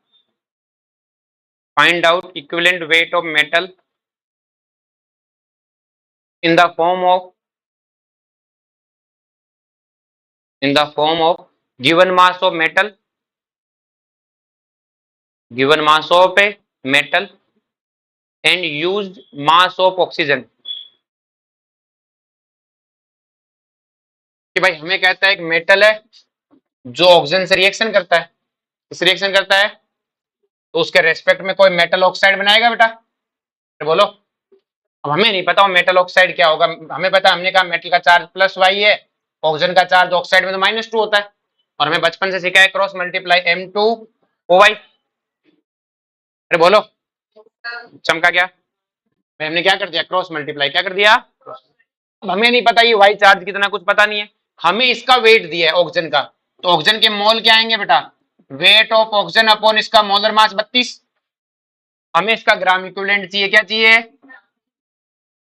Find out equivalent weight of metal in the form of given mass of metal, given mass of a metal and used mass of oxygen. कि भाई हमें कहता है एक metal है जो oxygen से reaction करता है, किस रिएक्शन करता है, तो उसके रेस्पेक्ट में कोई मेटल ऑक्साइड बनाएगा बेटा, तो बोलो। अब हमें नहीं पता वो मेटल ऑक्साइड क्या होगा, हमें पता, हमने कहा मेटल का चार्ज प्लस वाई है, ऑक्सीजन का चार्ज ऑक्साइड में तो -2 होता है, और हमें बचपन से सीखा है क्रॉस मल्टीप्लाई M2O(y). अरे बोलो, चमका क्या, भाई हमने क्या कर दिया, क्रॉस मल्टीप्लाई क्या कर दिया। अब हमें नहीं पता ये वाई चार्ज कितना, कुछ पता नहीं है, हमें इसका वेट दिया है ऑक्सीजन का, तो ऑक्सीजन के मोल क्या आएंगे बेटा, वेट ऑफ ऑक्सीजन अपॉन इसका मोलर मास 32। हमें इसका ग्राम इक्विवेलेंट चाहिए, क्या चाहिए,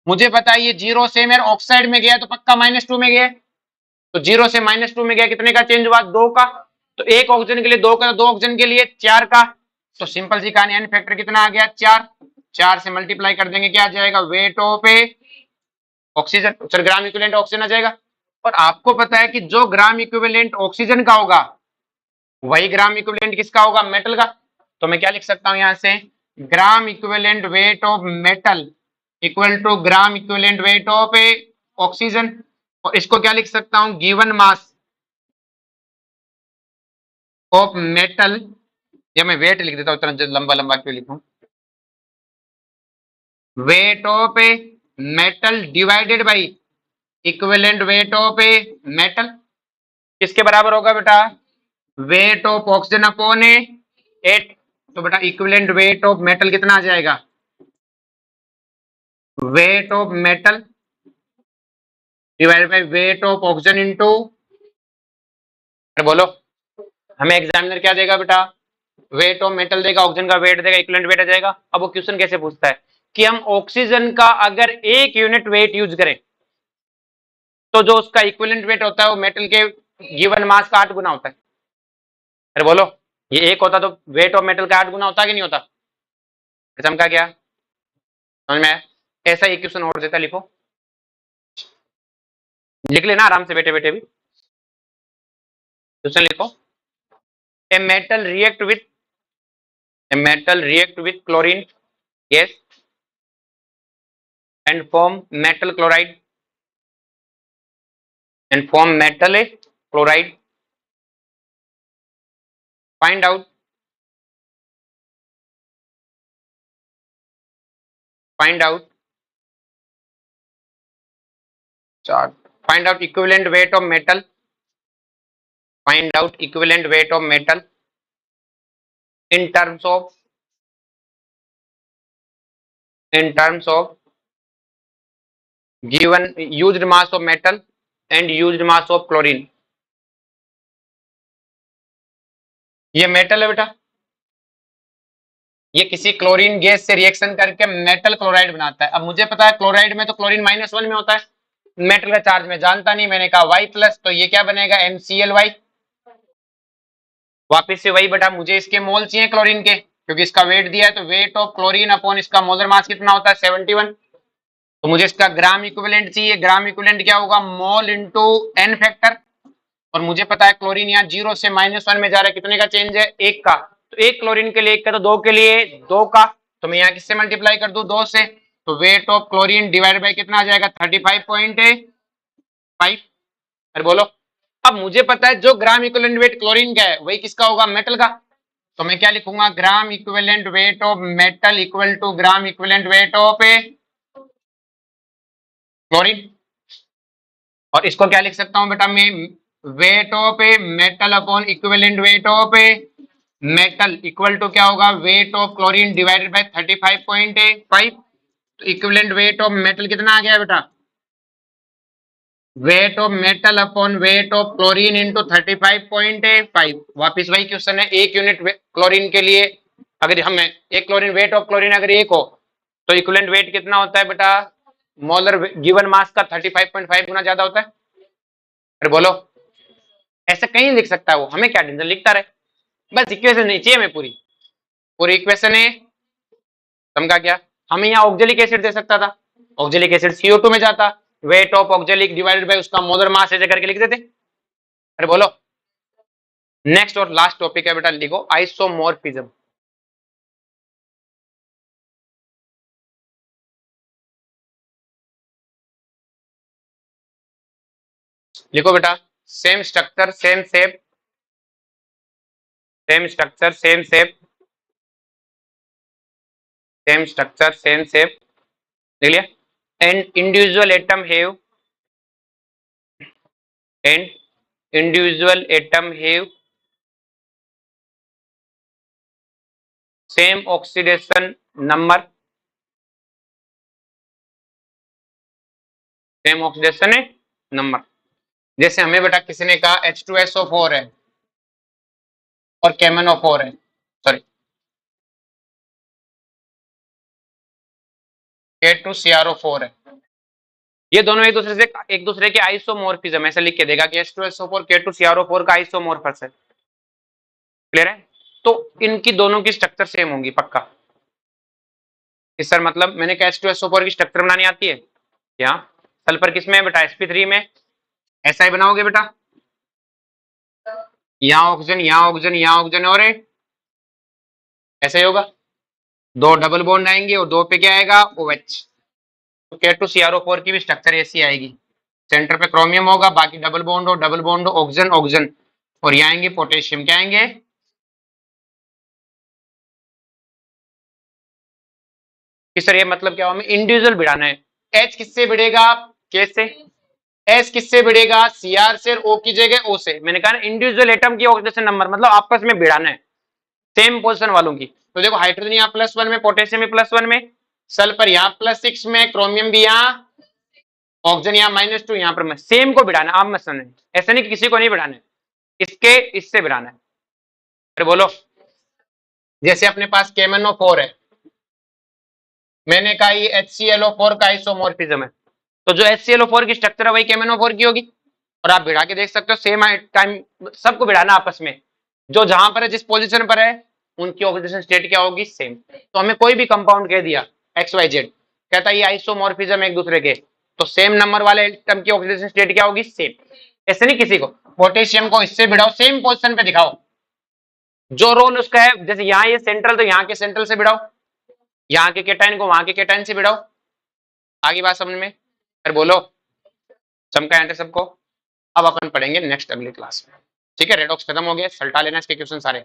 मुझे पता है ये 0 से मेरे ऑक्साइड में गया तो पक्का -2 में गया, तो 0 से -2 में गया, कितने का चेंज हुआ, 2 का, तो एक ऑक्सीजन के लिए 2 का, तो 2 ऑक्सीजन के लिए 4 का, तो सिंपल सी कहानी, एन फैक्टर कितना आ गया, 4, 4 से मल्टीप्लाई कर देंगे, क्या आ जाएगा, weight of A oxygen, sir gram equivalent oxygen आ जाएगा। और आपको पता है कि जो ग्राम इक्विवेलेंट ऑक्सीजन का होगा वही ग्राम इक्विवेलेंट किसका होगा, मेटल का, तो मैं क्या लिख सकता हूं यहां से, gram equivalent weight of metal equal to gram equivalent weight of A oxygen, और इसको क्या लिख सकता हूं, गिवन मास ऑफ मेटल, या मैं वेट लिख देता हूं, इतना लंबा लंबा क्यों लिखूं, wait of a metal divided by equivalent weight of a metal, किसके बराबर होगा बेटा, वेट ऑफ ऑक्सीजन अपॉन ए 8, तो बेटा इक्विवेलेंट वेट ऑफ मेटल कितना आ जाएगा, weight of metal divided by weight of oxygen into, अरे बोलो, हमें एग्जामिनर क्या देगा बेटा, वेट ऑफ मेटल देगा, ऑक्सीजन का वेट देगा, इक्विवेलेंट वेट आ जाएगा। अब वो क्वेश्चन कैसे पूछता है कि हम ऑक्सीजन का अगर 1 यूनिट वेट यूज करें तो जो उसका इक्विवेलेंट वेट होता है वो मेटल के गिवन मास का 8 गुना होता है। अरे बोलो, ये 1 होता तो वेट ऑफ मेटल का 8 गुना होता कि नहीं होता, चमका क्या, समझ में आया, ऐसा एक क्वेश्चन और देता, लिखो, लिख लेना आराम से बैठे बैठे भी, क्वेश्चन लिखो, a metal react with chlorine gas and form metal chloride find out equivalent weight of metal, in terms of given used mass of metal and used mass of chlorine। ये मेटल है बेटा, ये किसी chlorine gas से reaction करके metal chloride बनाता है। अब मुझे पता है क्लोराइड में तो क्लोरीन -1 में होता है, मेटल का चार्ज में जानता नहीं, मैंने कहा Y+, तो ये क्या बनेगा, MCl(y). वापिस से वही बेटा, मुझे इसके मोल चाहिए क्लोरीन के, क्योंकि इसका वेट दिया है, तो वेट ऑफ क्लोरीन अपॉन इसका मोलर मास कितना होता है, 71, तो मुझे इसका ग्राम इक्विवेलेंट चाहिए, ग्राम इक्विवेलेंट क्या होगा, मोल इंटू एन फैक्टर, और मुझे पता है क्लोरीन यहाँ 0 से -1 में जा रहा है, कितने का चेंज है, 1 का, तो 1 क्लोरीन के लिए 1 का, तो 2 के लिए 2 का, तो मैं यहाँ किससे मल्टीप्लाई कर दूं, 2 से, तो wait of chlorine divide by कितना आ जाएगा, 35.5। अरे बोलो, अब मुझे पता है जो ग्राम इक्विवेलेंट वेट क्लोरीन का है वही किसका होगा, मेटल का, तो मैं क्या लिखूंगा, gram equivalent weight of metal equal to gram equivalent weight of a chlorine, और इसको क्या लिख सकता हूं बेटा मैं, weight of a metal upon equivalent weight of a metal equal to क्या होगा, weight of chlorine divided by 35.5, तो इक्विवेलेंट वेट ऑफ मेटल कितना आ गया बेटा, wait of metal upon weight of chlorine into 35.5। वापिस वही क्वेश्चन है, 1 यूनिट क्लोरीन के लिए अगर हमें एक क्लोरीन, वेट ऑफ क्लोरीन अगर 1 हो तो इक्विवेलेंट वेट कितना होता है बेटा, मोलर गिवन मास का 35.5 गुना ज्यादा होता है। अरे बोलो, ऐसे कहीं लिख सकता है वो, हमें क्या टेंशन, लिखता रहे बस, इक्वेशन नहीं चाहिए हमें पूरी पूरी इक्वेशन है। समझा क्या? हमें यहाँ ऑक्जेलिक एसिड दे सकता था, ऑक्जेलिक एसिड CO2 में जाता, weight of oxalic divided by उसका मोलर मास ऐसे करके लिख देते। अरे बोलो, नेक्स्ट और लास्ट टॉपिक है बेटा, लिखो आइसोमॉर्फिज्म। लिखो बेटा, same structure same shape, same structure same shape, same structure same shape, लिख लिया। And individual atom have, and individual atom have same oxidation number, same oxidation number. जैसे हमें बेटा किसी ने कहा H2SO4 है और KMnO4 है, सॉरी K2CrO4 है, ये दोनों एक दूसरे के आइसोमॉर्फिज्म ऐसे लिख के देगा कि H2SO4 K2CrO4 का आइसोमॉर्फस है। क्लियर है? तो इनकी दोनों की स्ट्रक्चर सेम होंगी पक्का। इस सर मतलब मैंने कहा H2SO4 की स्ट्रक्चर बनानी आती है, यहाँ सल्फर किसमें है बेटा, sp3 में, ऐसा ही बनाओगे बेटा, यहाँ ऑक्सीजन यहाँ ऑक्सीजन यहाँ ऑक्सीजन और ऐसा ही होगा, दो डबल बॉन्ड आएंगे और दो पे क्या आएगा, OH। तो K2CrO4 की भी स्ट्रक्चर ऐसी आएगी, सेंटर पे क्रोमियम होगा, बाकी डबल बॉन्ड हो ऑक्सीजन ऑक्सीजन, और यहाँ आएंगे पोटेशियम, क्या आएंगे, कि सर ये मतलब क्या, हमें इंडिविजुअल भिड़ाना है। H किससे भिड़ेगा, K से, S किससे भिड़ेगा, Cr से, O की जगह O से। मैंने कहा ना इंडिविजुअल एटम की ऑक्सीडेशन नंबर, मतलब आपस में भिड़ाना है सेम पोजीशन वालों की। तो देखो हाइड्रोजन यहाँ +1 में, पोटेशियम भी +1 में, सल्फर यहाँ +6 में, क्रोमियम भी यहाँ, ऑक्सीजन यहाँ -2, यहाँ पर सेम को भिड़ाना। आप मत समझे, ऐसा नहीं कि किसी को नहीं भिड़ाना है, इसके इससे भिड़ाना है। अरे बोलो, जैसे अपने पास KMnO4 है, मैंने कहा ये HClO4 का आइसोमॉर्फिज्म है, तो जो HClO4 की स्ट्रक्चर है वही KMnO4 की होगी, और आप भिड़ा के देख सकते हो सेम टाइम, सबको भिड़ाना आपस में, जो जहां पर है जिस पोजीशन पर है उनकी ऑक्सीडेशन स्टेट क्या होगी, सेम। तो हमें कोई भी कंपाउंड कह दिया XYZ, कहता है ये आइसोमॉर्फिज्म एक दूसरे के, तो सेम नंबर वाले एटम की ऑक्सीडेशन स्टेट क्या होगी, सेम। ऐसे नहीं किसी को, पोटेशियम को इससे भिड़ाओ सेम पोजीशन पे दिखाओ, जो रोल उसका है, जैसे यहाँ ये सेंट्रल, तो यहाँ के सेंट्रल से भिड़ाओ, यहाँ के केटाइन को वहां के केटाइन से भिड़ाओ। आगे बात समझ में? फिर बोलो, चमका है सबको। अब अपन पढ़ेंगे नेक्स्ट अगली क्लास में, ठीक है? रेडॉक्स खत्म हो गया, सल्टा लेना इसके क्वेश्चन सारे।